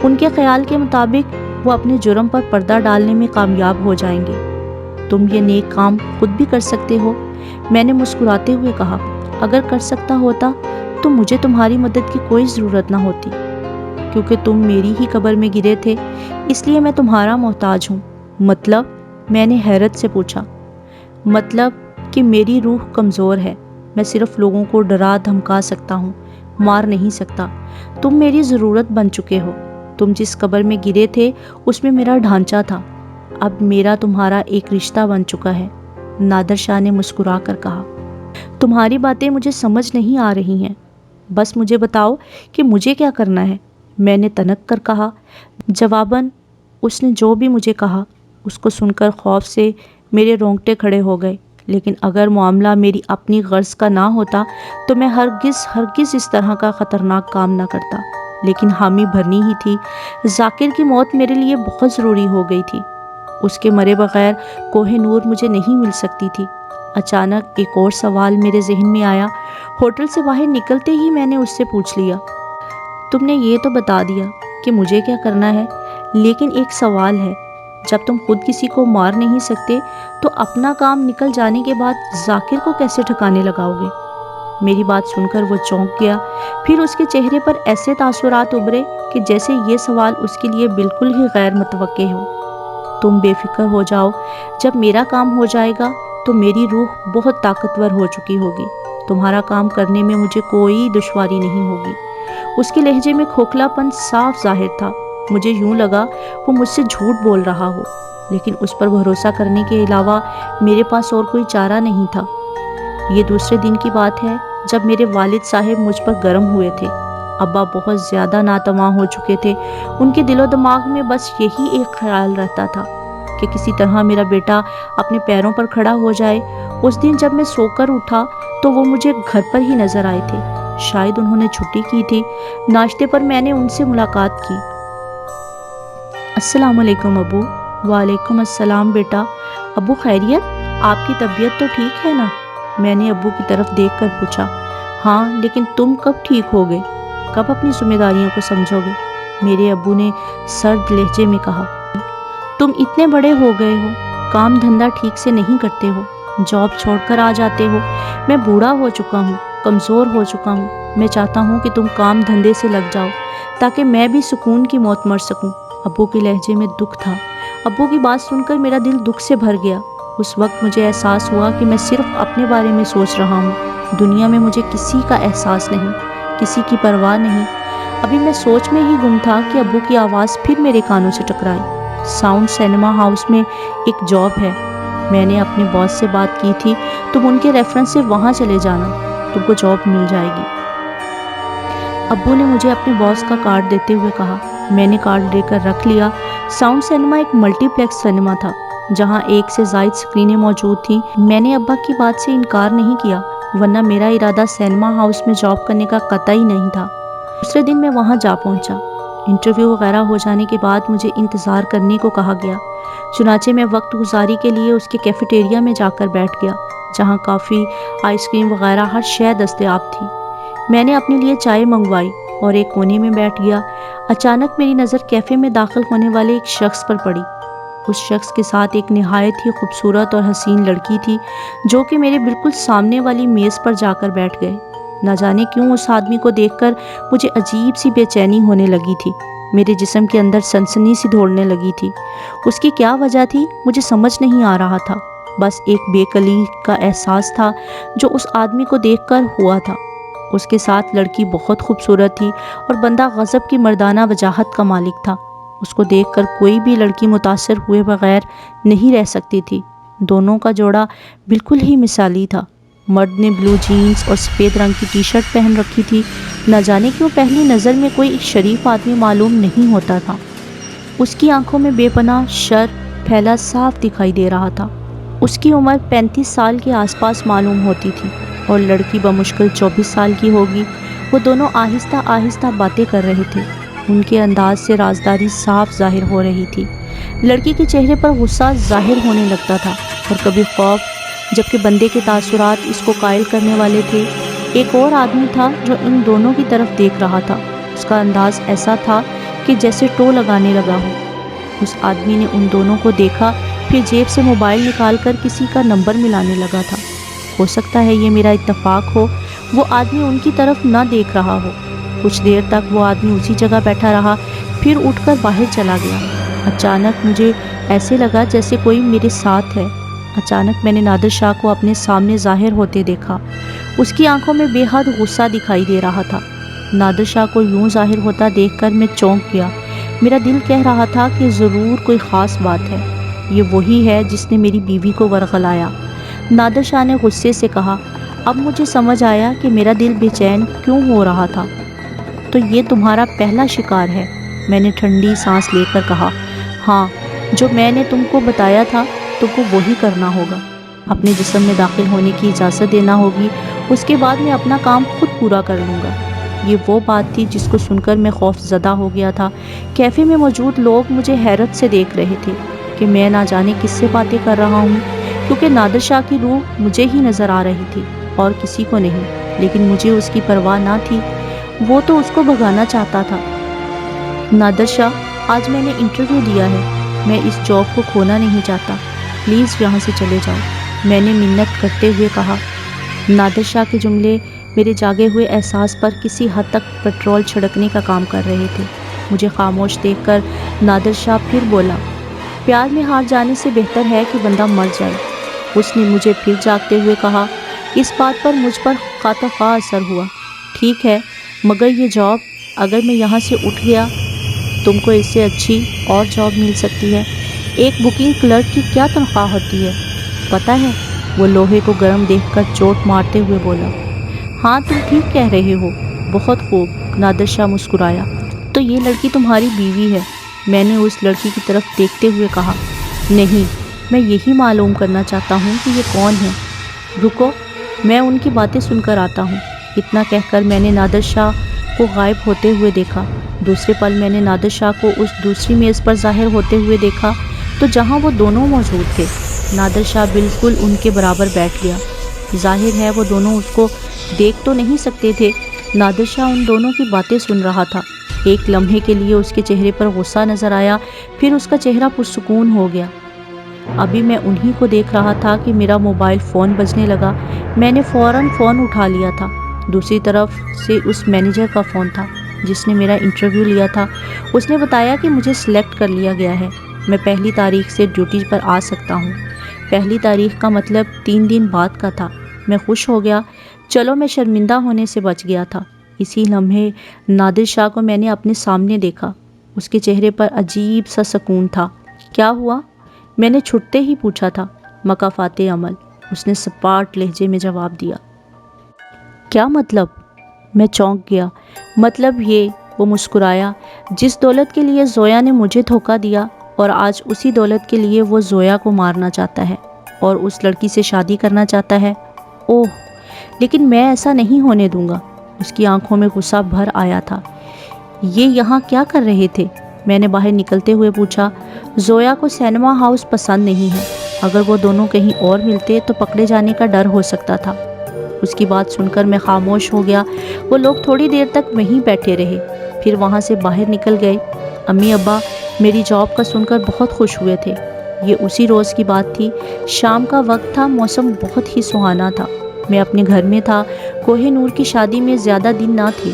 ان کے خیال کے مطابق وہ اپنے جرم پر پردہ ڈالنے میں کامیاب ہو جائیں گے۔ تم یہ نیک کام خود بھی کر سکتے ہو، میں نے مسکراتے ہوئے کہا۔ اگر کر سکتا ہوتا تو مجھے تمہاری مدد کی کوئی ضرورت نہ ہوتی، کیونکہ تم میری ہی قبر میں گرے تھے، اس لیے میں تمہارا محتاج ہوں۔ مطلب؟ میں نے حیرت سے پوچھا۔ مطلب کہ میری روح کمزور ہے، میں صرف لوگوں کو ڈرا دھمکا سکتا ہوں، مار نہیں سکتا۔ تم میری ضرورت بن چکے ہو۔ تم جس قبر میں گرے تھے اس میں میرا ڈھانچہ تھا، اب میرا تمہارا ایک رشتہ بن چکا ہے، نادر شاہ نے مسکرا کر کہا۔ تمہاری باتیں مجھے سمجھ نہیں آ رہی ہیں، بس مجھے بتاؤ کہ مجھے کیا کرنا ہے، میں نے تنک کر کہا۔ جواباً اس نے جو بھی مجھے کہا اس کو سن کر خوف سے میرے رونگٹے کھڑے ہو گئے، لیکن اگر معاملہ میری اپنی غرض کا نہ ہوتا تو میں ہرگز اس طرح کا خطرناک کام نہ کرتا، لیکن حامی بھرنی ہی تھی۔ ذاکر کی موت میرے لیے بہت ضروری ہو گئی تھی، اس کے مرے بغیر کوہ نور مجھے نہیں مل سکتی تھی۔ اچانک ایک اور سوال میرے ذہن میں آیا۔ ہوٹل سے باہر نکلتے ہی میں نے اس سے پوچھ لیا، تم نے یہ تو بتا دیا کہ مجھے کیا کرنا ہے، لیکن ایک سوال ہے، جب تم خود کسی کو مار نہیں سکتے تو اپنا کام نکل جانے کے بعد ذاکر کو کیسے ٹھکانے لگاؤ گے؟ میری بات سن کر وہ چونک گیا، پھر اس کے چہرے پر ایسے تاثرات ابھرے کہ جیسے یہ سوال اس کے لیے بالکل ہی غیر متوقع ہو۔ تم بے فکر ہو جاؤ، جب میرا کام ہو جائے گا تو میری روح بہت طاقتور ہو چکی ہوگی، تمہارا کام کرنے میں مجھے کوئی دشواری نہیں ہوگی۔ اس کے لہجے میں کھوکھلا پن صاف ظاہر تھا۔ مجھے یوں لگا وہ مجھ سے جھوٹ بول رہا ہو، لیکن اس پر بھروسہ کرنے کے علاوہ میرے پاس اور کوئی چارہ نہیں تھا۔ یہ دوسرے دن کی بات ہے جب میرے والد صاحب مجھ پر گرم ہوئے تھے۔ ابا بہت زیادہ ناتواں ہو چکے تھے۔ ان کے دل و دماغ میں بس یہی ایک خیال رہتا تھا کہ کسی طرح میرا بیٹا اپنے پیروں پر کھڑا ہو جائے۔ اس دن جب میں سو کر اٹھا تو وہ مجھے گھر پر ہی نظر آئے تھے، شاید انہوں نے چھٹی کی تھی۔ ناشتے پر میں نے ان سے ملاقات کی۔ السلام علیکم ابو۔ وعلیکم السلام بیٹا۔ ابو خیریت؟ آپ کی طبیعت تو ٹھیک ہے نا؟ میں نے ابو کی طرف دیکھ کر پوچھا۔ ہاں، لیکن تم کب ٹھیک ہوگے؟ کب اپنی ذمہ داریوں کو سمجھو گے؟ میرے ابو نے سرد لہجے میں کہا۔ تم اتنے بڑے ہو گئے ہو، کام دھندا ٹھیک سے نہیں کرتے ہو، جاب چھوڑ کر آ جاتے ہو۔ میں بوڑھا ہو چکا ہوں، کمزور ہو چکا ہوں۔ میں چاہتا ہوں کہ تم کام دھندے سے لگ جاؤ تاکہ میں بھی سکون کی موت مر سکوں۔ ابو کے لہجے میں دکھ تھا۔ ابو کی بات سن کر میرا دل دکھ سے بھر گیا۔ اس وقت مجھے احساس ہوا کہ میں صرف اپنے بارے میں سوچ رہا ہوں، دنیا میں مجھے کسی کا احساس نہیں، کسی کی پرواہ نہیں۔ ابھی میں سوچ میں ہی گم تھا کہ ابو کی آواز پھر میرے کانوں سے ٹکرائی۔ ساؤنڈ سینما ہاؤس میں ایک جاب ہے، میں نے اپنے باس سے بات کی تھی، تم ان کے ریفرنس سے وہاں چلے جانا، تم کو جاب مل جائے گی۔ ابو نے مجھے اپنے باس کا کارڈ دیتے ہوئے کہا۔ میں نے کارڈ لے کر رکھ لیا۔ ساؤنڈ سینما ایک ملٹی پلیکس سینما تھا جہاں ایک سے زائد سکرینیں موجود تھیں۔ میں نے ابا کی بات سے انکار نہیں کیا، ورنہ میرا ارادہ سینما ہاؤس میں جاب کرنے کا قطعی نہیں تھا۔ دوسرے دن میں وہاں جا پہنچا۔ انٹرویو وغیرہ ہو جانے کے بعد مجھے انتظار کرنے کو کہا گیا، چنانچہ میں وقت گزاری کے لیے اس کے کیفیٹیریا میں جا کر بیٹھ گیا، جہاں کافی، آئس کریم وغیرہ ہر شے دستیاب تھی۔ میں نے اپنے لیے چائے منگوائی اور ایک کونے میں بیٹھ گیا۔ اچانک میری نظر کیفے میں داخل ہونے والے ایک شخص پر پڑی۔ اس شخص کے ساتھ ایک نہایت ہی خوبصورت اور حسین لڑکی تھی، جو کہ میرے بالکل سامنے والی میز پر جا کر بیٹھ گئے۔ نہ جانے کیوں اس آدمی کو دیکھ کر مجھے عجیب سی بے چینی ہونے لگی تھی، میرے جسم کے اندر سنسنی سی دوڑنے لگی تھی۔ اس کی کیا وجہ تھی مجھے سمجھ نہیں آ رہا تھا، بس ایک بے قلی کا احساس تھا جو اس آدمی کو دیکھ کر ہوا تھا۔ اس کے ساتھ لڑکی بہت خوبصورت تھی اور بندہ غضب کی مردانہ وجاہت کا مالک تھا۔ اس کو دیکھ کر کوئی بھی لڑکی متاثر ہوئے بغیر نہیں رہ سکتی تھی۔ دونوں کا جوڑا بالکل ہی مثالی تھا۔ مرد نے بلو جینز اور سفید رنگ کی ٹی شرٹ پہن رکھی تھی۔ نہ جانے کیوں پہلی نظر میں کوئی ایک شریف آدمی معلوم نہیں ہوتا تھا۔ اس کی آنکھوں میں بے پناہ شر پھیلا صاف دکھائی دے رہا تھا۔ اس کی عمر 35 سال کے آس پاس معلوم ہوتی تھی اور لڑکی بمشکل 24 سال کی ہوگی۔ وہ دونوں آہستہ آہستہ باتیں کر رہے تھے، ان کے انداز سے رازداری صاف ظاہر ہو رہی تھی۔ لڑکی کے چہرے پر غصہ ظاہر ہونے لگتا تھا اور کبھی خوف، جبکہ بندے کے تاثرات اس کو قائل کرنے والے تھے۔ ایک اور آدمی تھا جو ان دونوں کی طرف دیکھ رہا تھا۔ اس کا انداز ایسا تھا کہ جیسے ٹو لگانے لگا ہو۔ اس آدمی نے ان دونوں کو دیکھا، پھر جیب سے موبائل نکال کر کسی کا نمبر ملانے لگا تھا۔ ہو سکتا ہے یہ میرا اتفاق ہو، وہ آدمی ان کی طرف نہ دیکھ رہا ہو۔ کچھ دیر تک وہ آدمی اسی جگہ بیٹھا رہا، پھر اٹھ کر باہر چلا گیا۔ اچانک مجھے ایسے لگا جیسے کوئی میرے ساتھ ہے۔ اچانک میں نے نادر شاہ کو اپنے سامنے ظاہر ہوتے دیکھا۔ اس کی آنکھوں میں بے حد غصہ دکھائی دے رہا تھا۔ نادر شاہ کو یوں ظاہر ہوتا دیکھ کر میں چونک گیا۔ میرا دل کہہ رہا تھا کہ ضرور کوئی خاص بات ہے، یہ وہی ہے جس نے میری بیوی کو ورغلایا۔ نادر شاہ نے غصے سے کہا، اب مجھے سمجھ آیا کہ میرا دل بے چین کیوں ہو رہا تھا۔ تو یہ تمہارا پہلا شکار ہے؟ میں نے ٹھنڈی سانس لے کر کہا۔ ہاں، جو میں نے تم کو بتایا تھا تم کو وہی کرنا ہوگا۔ اپنے جسم میں داخل ہونے کی اجازت دینا ہوگی، اس کے بعد میں اپنا کام خود پورا کر لوں گا۔ یہ وہ بات تھی جس کو سن کر میں خوف زدہ ہو گیا تھا۔ کیفے میں موجود لوگ مجھے حیرت سے دیکھ رہے تھے کہ میں نہ جانے کس سے باتیں کر رہا ہوں، کیونکہ نادر شاہ کی روح مجھے ہی نظر آ رہی تھی اور کسی کو نہیں، لیکن مجھے اس کی پرواہ نہ تھی۔ وہ تو اس کو بھگانا چاہتا تھا۔ نادر شاہ، آج میں نے انٹرویو دیا ہے، میں اس جاب کو کھونا نہیں چاہتا، پلیز یہاں سے چلے جاؤ، میں نے منت کرتے ہوئے کہا۔ نادر شاہ کے جملے میرے جاگے ہوئے احساس پر کسی حد تک پیٹرول چھڑکنے کا کام کر رہے تھے۔ مجھے خاموش دیکھ کر نادر شاہ پھر بولا، پیار میں ہار جانے سے بہتر ہے کہ بندہ مر جائے۔ اس نے مجھے پھر جاگتے ہوئے کہا، اس بات پر مجھ پر خواہ خواہ اثر ہوا۔ ٹھیک ہے، مگر یہ جاب، اگر میں یہاں سے اٹھ گیا، تم کو اس سے اچھی اور جاب مل سکتی ہے۔ ایک بکنگ کلرک کی کیا تنخواہ ہوتی ہے پتہ ہے؟ وہ لوہے کو گرم دیکھ کر چوٹ مارتے ہوئے بولا۔ ہاں، تم ٹھیک کہہ رہے ہو، بہت خوب، نادر شاہ مسکرایا۔ تو یہ لڑکی تمہاری بیوی ہے؟ میں نے اس لڑکی کی طرف دیکھتے ہوئے کہا۔ نہیں، میں یہی معلوم کرنا چاہتا ہوں کہ یہ کون ہے۔ رکو، میں ان کی باتیں سن کر آتا ہوں۔ اتنا کہہ کر میں نے نادر شاہ کو غائب ہوتے ہوئے دیکھا۔ دوسرے پل میں نے نادر شاہ کو اس دوسری میز پر ظاہر ہوتے ہوئے دیکھا تو جہاں وہ دونوں موجود تھے، نادر شاہ بالکل ان کے برابر بیٹھ گیا۔ ظاہر ہے وہ دونوں اس کو دیکھ تو نہیں سکتے تھے۔ نادر شاہ ان دونوں کی باتیں سن رہا تھا۔ ایک لمحے کے لیے اس کے چہرے پر غصہ نظر آیا، پھر اس کا چہرہ پرسکون ہو گیا۔ ابھی میں انہی کو دیکھ رہا تھا کہ میرا موبائل فون بجنے لگا۔ میں نے فوراً فون اٹھا لیا تھا۔ دوسری طرف سے اس مینیجر کا فون تھا جس نے میرا انٹرویو لیا تھا۔ اس نے بتایا کہ مجھے سلیکٹ کر لیا گیا ہے، میں 1 تاریخ سے ڈیوٹی پر آ سکتا ہوں۔ 1 تاریخ کا مطلب 3 دن بعد کا تھا۔ میں خوش ہو گیا۔ چلو، میں شرمندہ ہونے سے بچ گیا تھا۔ اسی لمحے نادر شاہ کو میں نے اپنے سامنے دیکھا۔ اس کے چہرے پر عجیب سا سکون تھا۔ کیا ہوا؟ میں نے چھٹتے ہی پوچھا تھا۔ مکافات عمل، اس نے سپاٹ لہجے میں جواب دیا۔ کیا مطلب؟ میں چونک گیا۔ مطلب یہ، وہ مسکرایا، جس دولت کے لیے زویا نے مجھے دھوکہ دیا اور آج اسی دولت کے لیے وہ زویا کو مارنا چاہتا ہے اور اس لڑکی سے شادی کرنا چاہتا ہے۔ اوہ، لیکن میں ایسا نہیں ہونے دوں گا۔ اس کی آنکھوں میں غصہ بھر آیا تھا۔ یہ یہاں کیا کر رہے تھے؟ میں نے باہر نکلتے ہوئے پوچھا۔ زویا کو سینما ہاؤس پسند نہیں ہے۔ اگر وہ دونوں کہیں اور ملتے تو پکڑے جانے کا ڈر ہو سکتا تھا۔ اس کی بات سن کر میں خاموش ہو گیا۔ وہ لوگ تھوڑی دیر تک وہیں بیٹھے رہے، پھر وہاں سے باہر نکل گئے۔ امی ابا میری جاب کا سن کر بہت خوش ہوئے تھے۔ یہ اسی روز کی بات تھی۔ شام کا وقت تھا، موسم بہت ہی سہانا تھا۔ میں اپنے گھر میں تھا۔ کوہ نور کی شادی میں زیادہ دن نہ تھے۔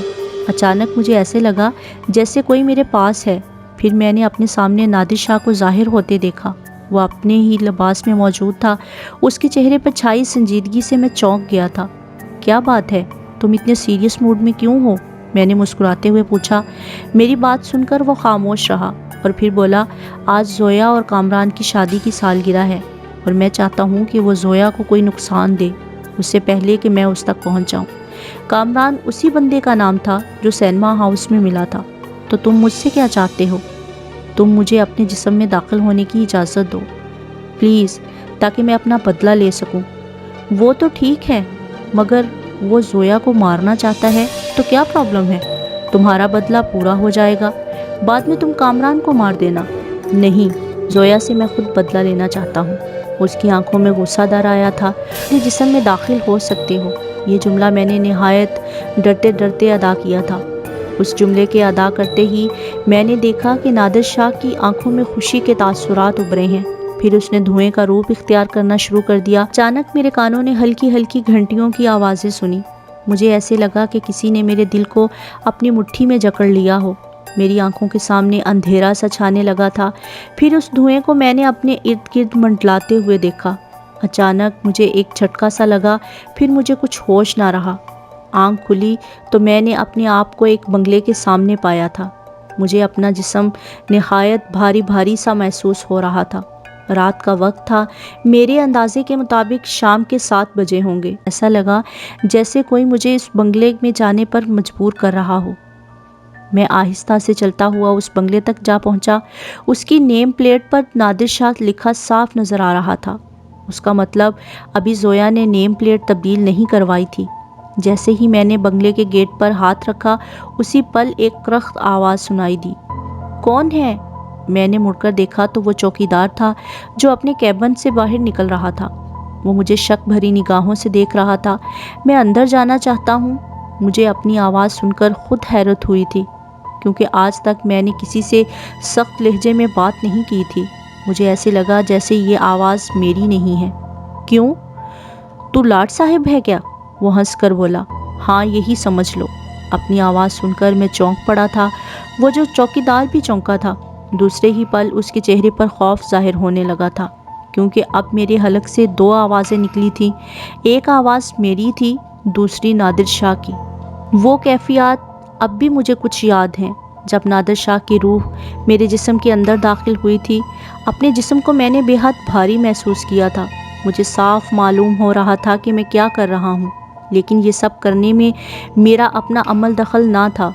اچانک مجھے ایسے لگا جیسے کوئی میرے پاس ہے۔ پھر میں نے اپنے سامنے نادر شاہ کو ظاہر ہوتے دیکھا۔ وہ اپنے ہی لباس میں موجود تھا۔ اس کے چہرے پر چھائی سنجیدگی سے میں چونک گیا تھا۔ کیا بات ہے؟ تم اتنے سیریس موڈ میں کیوں ہو؟ میں نے مسکراتے ہوئے پوچھا۔ میری بات سن کر وہ خاموش رہا اور پھر بولا، آج زویا اور کامران کی شادی کی سالگرہ ہے اور میں چاہتا ہوں کہ وہ زویا کو کوئی نقصان دے اس سے پہلے کہ میں اس تک پہنچ جاؤں۔ کامران اسی بندے کا نام تھا جو سینما ہاؤس میں ملا تھا۔ تو تم مجھ سے کیا چاہتے ہو؟ تم مجھے اپنے جسم میں داخل ہونے کی اجازت دو پلیز، تاکہ میں اپنا بدلہ لے سکوں۔ وہ تو ٹھیک ہے، مگر وہ زویا کو مارنا چاہتا ہے تو کیا پرابلم ہے؟ تمہارا بدلہ پورا ہو جائے گا، بعد میں تم کامران کو مار دینا۔ نہیں، زویا سے میں خود بدلہ لینا چاہتا ہوں۔ اس کی آنکھوں میں غصہ در آیا تھا۔ اپنے جسم میں داخل ہو سکتے ہو، یہ جملہ میں نے نہایت ڈرتے ڈرتے ادا کیا تھا۔ اس جملے کے ادا کرتے ہی میں نے دیکھا کہ نادر شاہ کی آنکھوں میں خوشی کے تاثرات ابھرے ہیں۔ پھر اس نے دھوئیں کا روپ اختیار کرنا شروع کر دیا۔ اچانک میرے کانوں نے ہلکی ہلکی گھنٹیوں کی آوازیں سنی۔ مجھے ایسے لگا کہ کسی نے میرے دل کو اپنی مٹھی میں جکڑ لیا ہو۔ میری آنکھوں کے سامنے اندھیرا سا چھانے لگا تھا۔ پھر اس دھوئیں کو میں نے اپنے ارد گرد منڈلاتے ہوئے دیکھا۔ اچانک مجھے ایک جھٹکا سا لگا، پھر مجھے کچھ ہوش نہ رہا۔ آنکھ کھلی تو میں نے اپنے آپ کو ایک بنگلے کے سامنے پایا تھا۔ مجھے اپنا جسم نہایت بھاری بھاری سا محسوس ہو رہا تھا۔ رات کا وقت تھا، میرے اندازے کے مطابق شام کے 7 بجے ہوں گے۔ ایسا لگا جیسے کوئی مجھے اس بنگلے میں جانے پر مجبور کر رہا ہو۔ میں آہستہ سے چلتا ہوا اس بنگلے تک جا پہنچا۔ اس کی نیم پلیٹ پر نادر شاہ لکھا صاف نظر آ رہا تھا۔ اس کا مطلب ابھی زویا نے نیم پلیٹ تبدیل نہیں کروائی تھی۔ جیسے ہی میں نے بنگلے کے گیٹ پر ہاتھ رکھا، اسی پل ایک کرخت آواز سنائی دی۔ کون ہے؟ میں نے مڑ کر دیکھا تو وہ چوکیدار تھا جو اپنے کیبن سے باہر نکل رہا تھا۔ وہ مجھے شک بھری نگاہوں سے دیکھ رہا تھا۔ میں اندر جانا چاہتا ہوں۔ مجھے اپنی آواز سن کر خود حیرت ہوئی تھی، کیونکہ آج تک میں نے کسی سے سخت لہجے میں بات نہیں کی تھی۔ مجھے ایسے لگا جیسے یہ آواز میری نہیں ہے۔ کیوں؟ تو لاٹ صاحب ہے کیا؟ وہ ہنس کر بولا۔ ہاں، یہی سمجھ لو۔ اپنی آواز سن کر میں چونک پڑا تھا۔ وہ جو چوکیدار بھی چونکا تھا۔ دوسرے ہی پل اس کے چہرے پر خوف ظاہر ہونے لگا تھا، کیونکہ اب میرے حلق سے 2 آوازیں نکلی تھیں۔ ایک آواز میری تھی، دوسری نادر شاہ کی۔ وہ کیفیات اب بھی مجھے کچھ یاد ہیں جب نادر شاہ کی روح میرے جسم کے اندر داخل ہوئی تھی۔ اپنے جسم کو میں نے بے حد بھاری محسوس کیا تھا۔ مجھے صاف معلوم ہو رہا تھا کہ میں کیا کر رہا ہوں، لیکن یہ سب کرنے میں میرا اپنا عمل دخل نہ تھا۔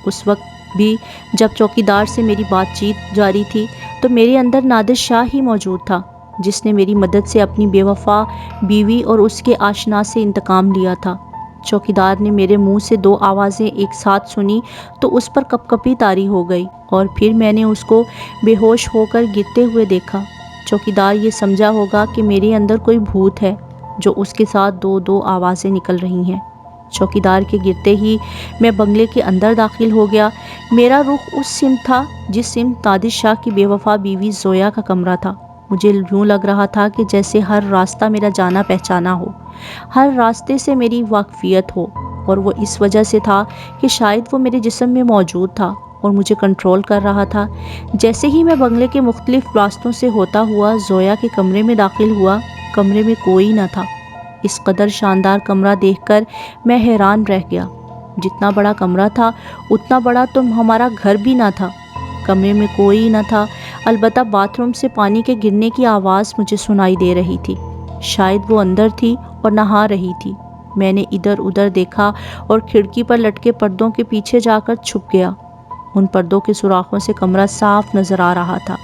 اس وقت بھی جب چوکیدار سے میری بات چیت جاری تھی تو میرے اندر نادر شاہ ہی موجود تھا، جس نے میری مدد سے اپنی بے وفا بیوی اور اس کے آشنا سے انتقام لیا تھا۔ چوکیدار نے میرے منہ سے 2 آوازیں ایک ساتھ سنی تو اس پر کپ کپی طاری ہو گئی اور پھر میں نے اس کو بے ہوش ہو کر گرتے ہوئے دیکھا۔ چوکیدار یہ سمجھا ہوگا کہ میرے اندر کوئی بھوت ہے جو اس کے ساتھ 2 آوازیں نکل رہی ہیں۔ چوکیدار کے گرتے ہی میں بنگلے کے اندر داخل ہو گیا۔ میرا رخ اس سمت تھا جس سمت نادر شاہ کی بے وفا بیوی زویا کا کمرہ تھا۔ مجھے یوں لگ رہا تھا کہ جیسے ہر راستہ میرا جانا پہچانا ہو، ہر راستے سے میری واقفیت ہو، اور وہ اس وجہ سے تھا کہ شاید وہ میرے جسم میں موجود تھا اور مجھے کنٹرول کر رہا تھا۔ جیسے ہی میں بنگلے کے مختلف راستوں سے ہوتا ہوا زویا کے کمرے میں داخل ہوا، کمرے میں کوئی نہ تھا۔ اس قدر شاندار کمرہ دیکھ کر میں حیران رہ گیا۔ جتنا بڑا کمرہ تھا اتنا بڑا تو ہمارا گھر بھی نہ تھا۔ کمرے میں کوئی نہ تھا، البتہ باتھ روم سے پانی کے گرنے کی آواز مجھے سنائی دے رہی تھی۔ شاید وہ اندر تھی اور نہا رہی تھی۔ میں نے ادھر ادھر دیکھا اور کھڑکی پر لٹکے پردوں کے پیچھے جا کر چھپ گیا۔ ان پردوں کے سوراخوں سے کمرہ صاف نظر آ رہا تھا۔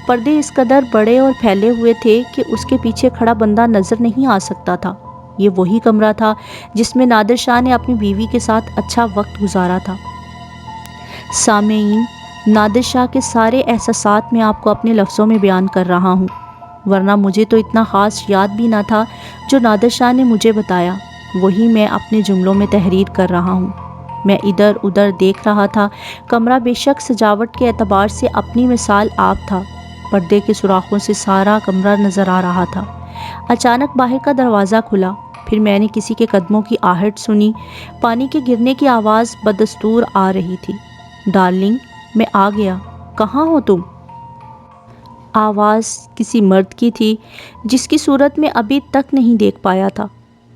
پردے اس قدر بڑے اور پھیلے ہوئے تھے کہ اس کے پیچھے کھڑا بندہ نظر نہیں آ سکتا تھا۔ یہ وہی کمرہ تھا جس میں نادر شاہ نے اپنی بیوی کے ساتھ اچھا وقت گزارا تھا۔ سامعین، نادر شاہ کے سارے احساسات میں آپ کو اپنے لفظوں میں بیان کر رہا ہوں، ورنہ مجھے تو اتنا خاص یاد بھی نہ تھا۔ جو نادر شاہ نے مجھے بتایا وہی میں اپنے جملوں میں تحریر کر رہا ہوں۔ میں ادھر ادھر دیکھ رہا تھا۔ کمرہ بے شک سجاوٹ کے اعتبار سے اپنی مثال آپ تھا۔ پردے کے سوراخوں سے سارا کمرہ نظر آ رہا تھا۔ اچانک باہر کا دروازہ کھلا، پھر میں نے کسی کے قدموں کی آہٹ سنی۔ پانی کے گرنے کی آواز بدستور آ رہی تھی۔ ڈارلنگ، میں آ گیا، کہاں ہو تم؟ آواز کسی مرد کی تھی جس کی صورت میں ابھی تک نہیں دیکھ پایا تھا۔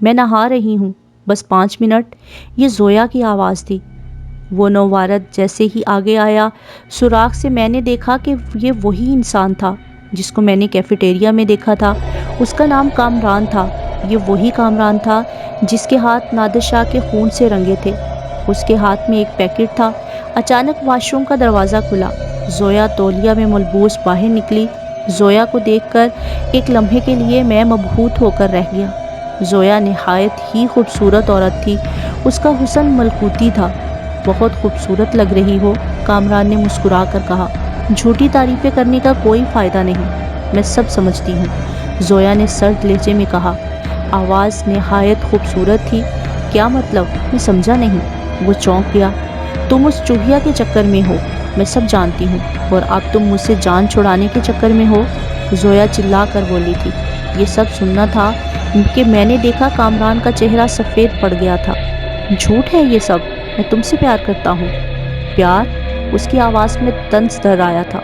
میں نہا رہی ہوں، بس 5 منٹ۔ یہ زویا کی آواز تھی۔ وہ نووارد جیسے ہی آگے آیا، سوراخ سے میں نے دیکھا کہ یہ وہی انسان تھا جس کو میں نے کیفیٹیریا میں دیکھا تھا۔ اس کا نام کامران تھا۔ یہ وہی کامران تھا جس کے ہاتھ نادر شاہ کے خون سے رنگے تھے۔ اس کے ہاتھ میں ایک پیکٹ تھا۔ اچانک واش روم کا دروازہ کھلا۔ زویا تولیہ میں ملبوس باہر نکلی۔ زویا کو دیکھ کر ایک لمحے کے لیے میں مبہوت ہو کر رہ گیا۔ زویا نہایت ہی خوبصورت عورت تھی۔ اس کا حسن ملکوتی تھا۔ بہت خوبصورت لگ رہی ہو، کامران نے مسکرا کر کہا۔ جھوٹی تعریفیں کرنے کا کوئی فائدہ نہیں، میں سب سمجھتی ہوں، زویا نے سرد لہجے میں کہا۔ آواز نہایت خوبصورت تھی۔ کیا مطلب؟ میں سمجھا نہیں۔ وہ چونک گیا۔ تم اس چوہیا کے چکر میں ہو، میں سب جانتی ہوں، اور اب تم مجھ سے جان چھڑانے کے چکر میں ہو، زویا چلا کر بولی تھی۔ یہ سب سننا تھا کہ میں نے دیکھا کامران کا چہرہ سفید پڑ گیا تھا۔ جھوٹ ہے یہ سب، میں تم سے پیار کرتا ہوں۔ پیار؟ اس کی آواز میں طنز ڈر آیا تھا۔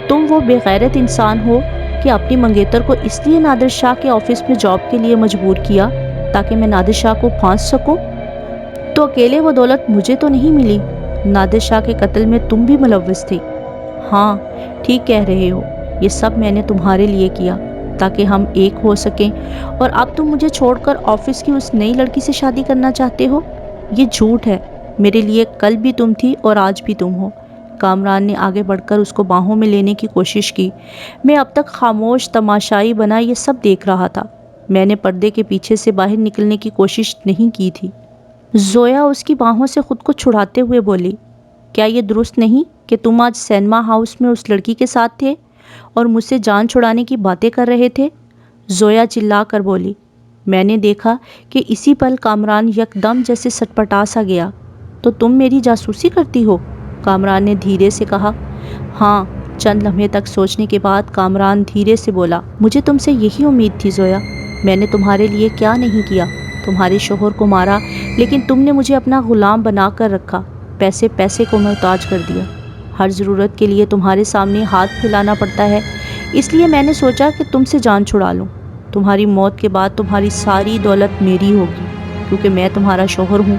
تم وہ بے غیرت انسان ہو کہ اپنی منگیتر کو اس لیے نادر شاہ کے آفس میں جاب کے لیے مجبور کیا تاکہ میں نادر شاہ کو پھانس سکوں؟ تو اکیلے وہ دولت مجھے تو نہیں ملی، نادر شاہ کے قتل میں تم بھی ملوث تھی۔ ہاں، ٹھیک کہہ رہے ہو، یہ سب میں نے تمہارے لیے کیا تاکہ ہم ایک ہو سکیں، اور اب تم مجھے چھوڑ کر آفس کی اس نئی لڑکی سے شادی کرنا چاہتے ہو۔ یہ جھوٹ ہے، میرے لیے کل بھی تم تھی اور آج بھی تم ہو۔ کامران نے آگے بڑھ کر اس کو باہوں میں لینے کی کوشش کی۔ میں اب تک خاموش تماشائی بنا یہ سب دیکھ رہا تھا۔ میں نے پردے کے پیچھے سے باہر نکلنے کی کوشش نہیں کی تھی۔ زویا اس کی باہوں سے خود کو چھڑاتے ہوئے بولی، کیا یہ درست نہیں کہ تم آج سینما ہاؤس میں اس لڑکی کے ساتھ تھے اور مجھ سے جان چھڑانے کی باتیں کر رہے تھے؟ زویا چلا کر بولی۔ میں نے دیکھا کہ اسی پل کامران یکدم جیسے سٹپٹا سا گیا۔ تو تم میری جاسوسی کرتی ہو؟ کامران نے دھیرے سے کہا۔ ہاں۔ چند لمحے تک سوچنے کے بعد کامران دھیرے سے بولا، مجھے تم سے یہی امید تھی زویا۔ میں نے تمہارے لیے کیا نہیں کیا؟ تمہارے شوہر کو مارا، لیکن تم نے مجھے اپنا غلام بنا کر رکھا، پیسے کو محتاج کر دیا۔ ہر ضرورت کے لیے تمہارے سامنے ہاتھ پھیلانا پڑتا ہے، اس لیے میں نے سوچا کہ تم سے جان چھڑا لوں۔ تمہاری موت کے بعد تمہاری ساری دولت میری ہوگی، کیونکہ میں تمہارا شوہر ہوں۔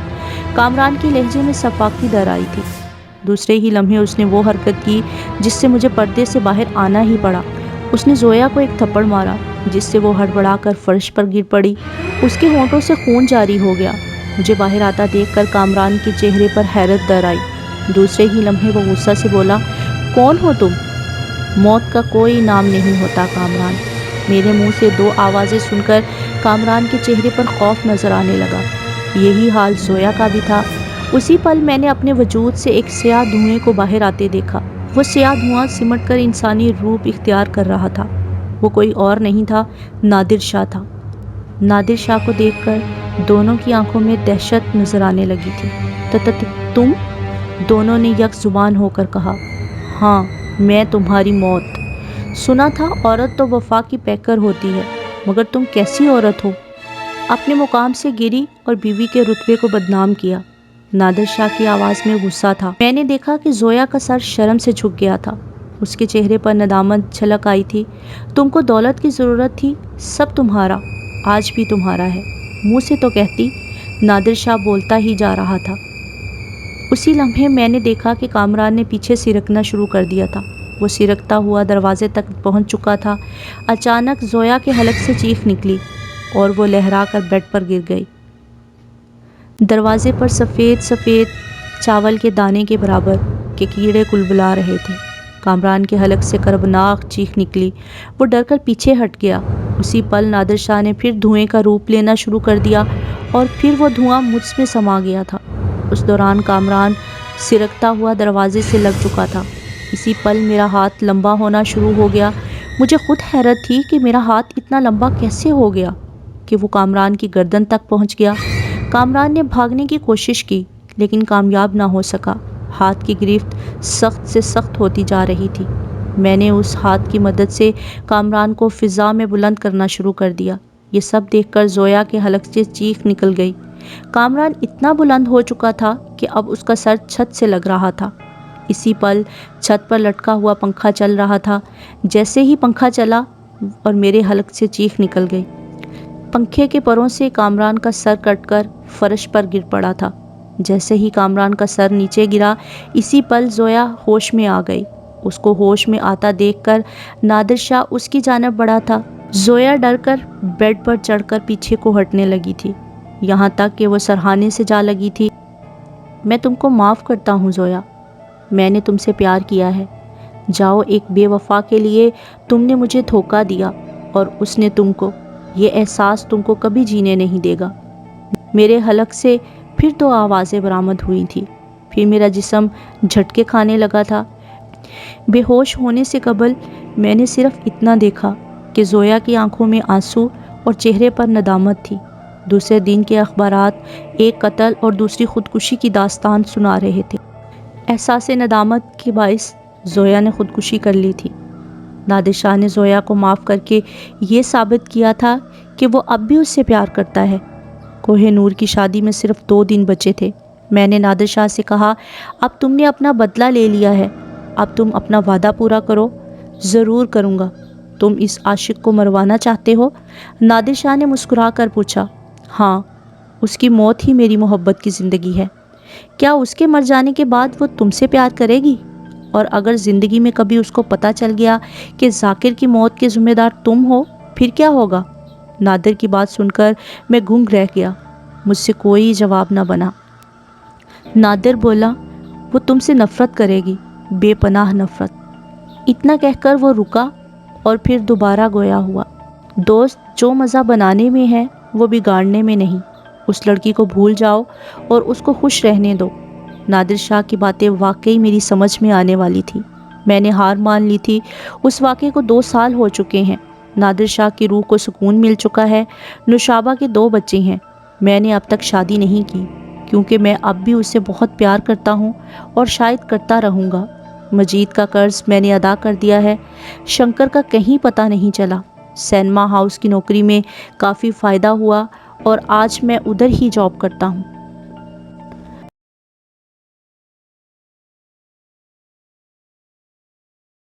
کامران کے لہجے میں سفاکی در آئی تھی۔ دوسرے ہی لمحے اس نے وہ حرکت کی جس سے مجھے پردے سے باہر آنا ہی پڑا۔ اس نے زویا کو ایک تھپڑ مارا جس سے وہ ہڑبڑا کر فرش پر گر پڑی۔ اس کے ہونٹوں سے خون جاری ہو گیا۔ مجھے باہر آتا دیکھ کر کامران کے چہرے پر حیرت در آئی۔ دوسرے ہی لمحے وہ غصہ سے بولا، کون ہو تم؟ موت کا کوئی نام نہیں ہوتا کامران۔ میرے منہ سے دو آوازیں سن کر کامران کے چہرے پر خوف نظر آنے لگا۔ یہی حال زویا کا بھی تھا۔ اسی پل میں نے اپنے وجود سے ایک سیاہ دھوئیں کو باہر آتے دیکھا۔ وہ سیاہ دھواں سمٹ کر انسانی روپ اختیار کر رہا تھا۔ وہ کوئی اور نہیں تھا، نادر شاہ تھا۔ نادر شاہ کو دیکھ کر دونوں کی آنکھوں میں دہشت نظر آنے لگی تھی۔ تم؟ دونوں نے یک زبان ہو کر کہا۔ ہاں، میں تمہاری موت۔ سنا تھا عورت تو وفا کی پیکر ہوتی ہے، مگر تم کیسی عورت ہو؟ اپنے مقام سے گری اور بیوی کے رتبے کو بدنام کیا۔ نادر شاہ کی آواز میں غصہ تھا۔ میں نے دیکھا کہ زویا کا سر شرم سے جھک گیا تھا۔ اس کے چہرے پر ندامت جھلک آئی تھی۔ تم کو دولت کی ضرورت تھی، سب تمہارا، آج بھی تمہارا ہے۔ منہ سے تو کہتی۔ نادر شاہ بولتا ہی جا رہا تھا۔ اسی لمحے میں نے دیکھا کہ کامران نے پیچھے سرکنا شروع کر دیا تھا۔ وہ سرکتا ہوا دروازے تک پہنچ چکا تھا۔ اچانک زویا کے حلق سے چیخ نکلی اور وہ لہرا کر بیڈ پر گر گئی۔ دروازے پر سفید سفید چاول کے دانے کے برابر کے کیڑے کلبلا رہے تھے۔ کامران کے حلق سے کربناک چیخ نکلی۔ وہ ڈر کر پیچھے ہٹ گیا۔ اسی پل نادر شاہ نے پھر دھوئیں کا روپ لینا شروع کر دیا اور پھر وہ دھواں مجھ میں سما گیا تھا۔ اس دوران کامران سرکتا ہوا دروازے سے لگ چکا تھا۔ اسی پل میرا ہاتھ لمبا ہونا شروع ہو گیا۔ مجھے خود حیرت تھی کہ میرا ہاتھ اتنا لمبا کیسے ہو گیا کہ وہ کامران کی گردن تک پہنچ گیا۔ کامران نے بھاگنے کی کوشش کی لیکن کامیاب نہ ہو سکا۔ ہاتھ کی گرفت سخت سے سخت ہوتی جا رہی تھی۔ میں نے اس ہاتھ کی مدد سے کامران کو فضا میں بلند کرنا شروع کر دیا۔ یہ سب دیکھ کر زویا کے حلق سے چیخ نکل گئی۔ کامران اتنا بلند ہو چکا تھا کہ اب اس کا سر چھت سے لگ رہا تھا۔ اسی پل چھت پر لٹکا ہوا پنکھا چل رہا تھا۔ جیسے ہی پنکھا چلا اور میرے حلق سے چیخ نکل گئی، پنکھے کے پروں سے کامران کا سر کٹ کر فرش پر گر پڑا تھا۔ جیسے ہی کامران کا سر نیچے گرا، اسی پل زویا ہوش میں آ گئی۔ اس کو ہوش میں آتا دیکھ کر نادر شاہ اس کی جانب بڑھا تھا۔ زویا ڈر کر بیڈ پر چڑھ کر پیچھے کو ہٹنے لگی تھی، یہاں تک کہ وہ سرہانے سے جا لگی تھی۔ میں تم کو معاف کرتا ہوں زویا، میں نے تم سے پیار کیا ہے۔ جاؤ، ایک بے وفا کے لیے تم نے مجھے دھوکہ دیا اور اس نے تم کو، یہ احساس تم کو کبھی جینے نہیں دے گا۔ میرے حلق سے پھر دو آوازیں برآمد ہوئی تھی۔ پھر میرا جسم جھٹکے کھانے لگا تھا۔ بے ہوش ہونے سے قبل میں نے صرف اتنا دیکھا کہ زویا کی آنکھوں میں آنسو اور چہرے پر ندامت تھی۔ دوسرے دن کے اخبارات ایک قتل اور دوسری خودکشی کی داستان سنا رہے تھے۔ احساس ندامت کے باعث زویا نے خودکشی کر لی تھی۔ نادر شاہ نے زویا کو معاف کر کے یہ ثابت کیا تھا کہ وہ اب بھی اس سے پیار کرتا ہے۔ کوہ نور کی شادی میں صرف 2 دن بچے تھے۔ میں نے نادر شاہ سے کہا، اب تم نے اپنا بدلہ لے لیا ہے، اب تم اپنا وعدہ پورا کرو۔ ضرور کروں گا۔ تم اس عاشق کو مروانا چاہتے ہو؟ نادر شاہ نے مسکرا کر پوچھا۔ ہاں، اس کی موت ہی میری محبت کی زندگی ہے۔ کیا اس کے مر جانے کے بعد وہ تم سے پیار کرے گی؟ اور اگر زندگی میں کبھی اس کو پتہ چل گیا کہ ذاکر کی موت کے ذمہ دار تم ہو، پھر کیا ہوگا؟ نادر کی بات سن کر میں گنگ رہ گیا۔ مجھ سے کوئی جواب نہ بنا۔ نادر بولا، وہ تم سے نفرت کرے گی، بے پناہ نفرت۔ اتنا کہہ کر وہ رکا اور پھر دوبارہ گویا ہوا۔ دوست، جو مزہ بنانے میں ہے وہ بگاڑنے میں نہیں۔ اس لڑکی کو بھول جاؤ اور اس کو خوش رہنے دو۔ نادر شاہ کی باتیں واقعی میری سمجھ میں آنے والی تھی۔ میں نے ہار مان لی تھی۔ اس واقعے کو 2 سال ہو چکے ہیں۔ نادر شاہ کی روح کو سکون مل چکا ہے۔ نوشابہ کے 2 بچے ہیں۔ میں نے اب تک شادی نہیں کی کیونکہ میں اب بھی اسے بہت پیار کرتا ہوں اور شاید کرتا رہوں گا۔ مجید کا قرض میں نے ادا کر دیا ہے۔ شنکر کا کہیں پتہ نہیں چلا۔ سینما ہاؤس کی نوکری میں کافی فائدہ ہوا اور آج میں ادھر ہی جاب کرتا ہوں۔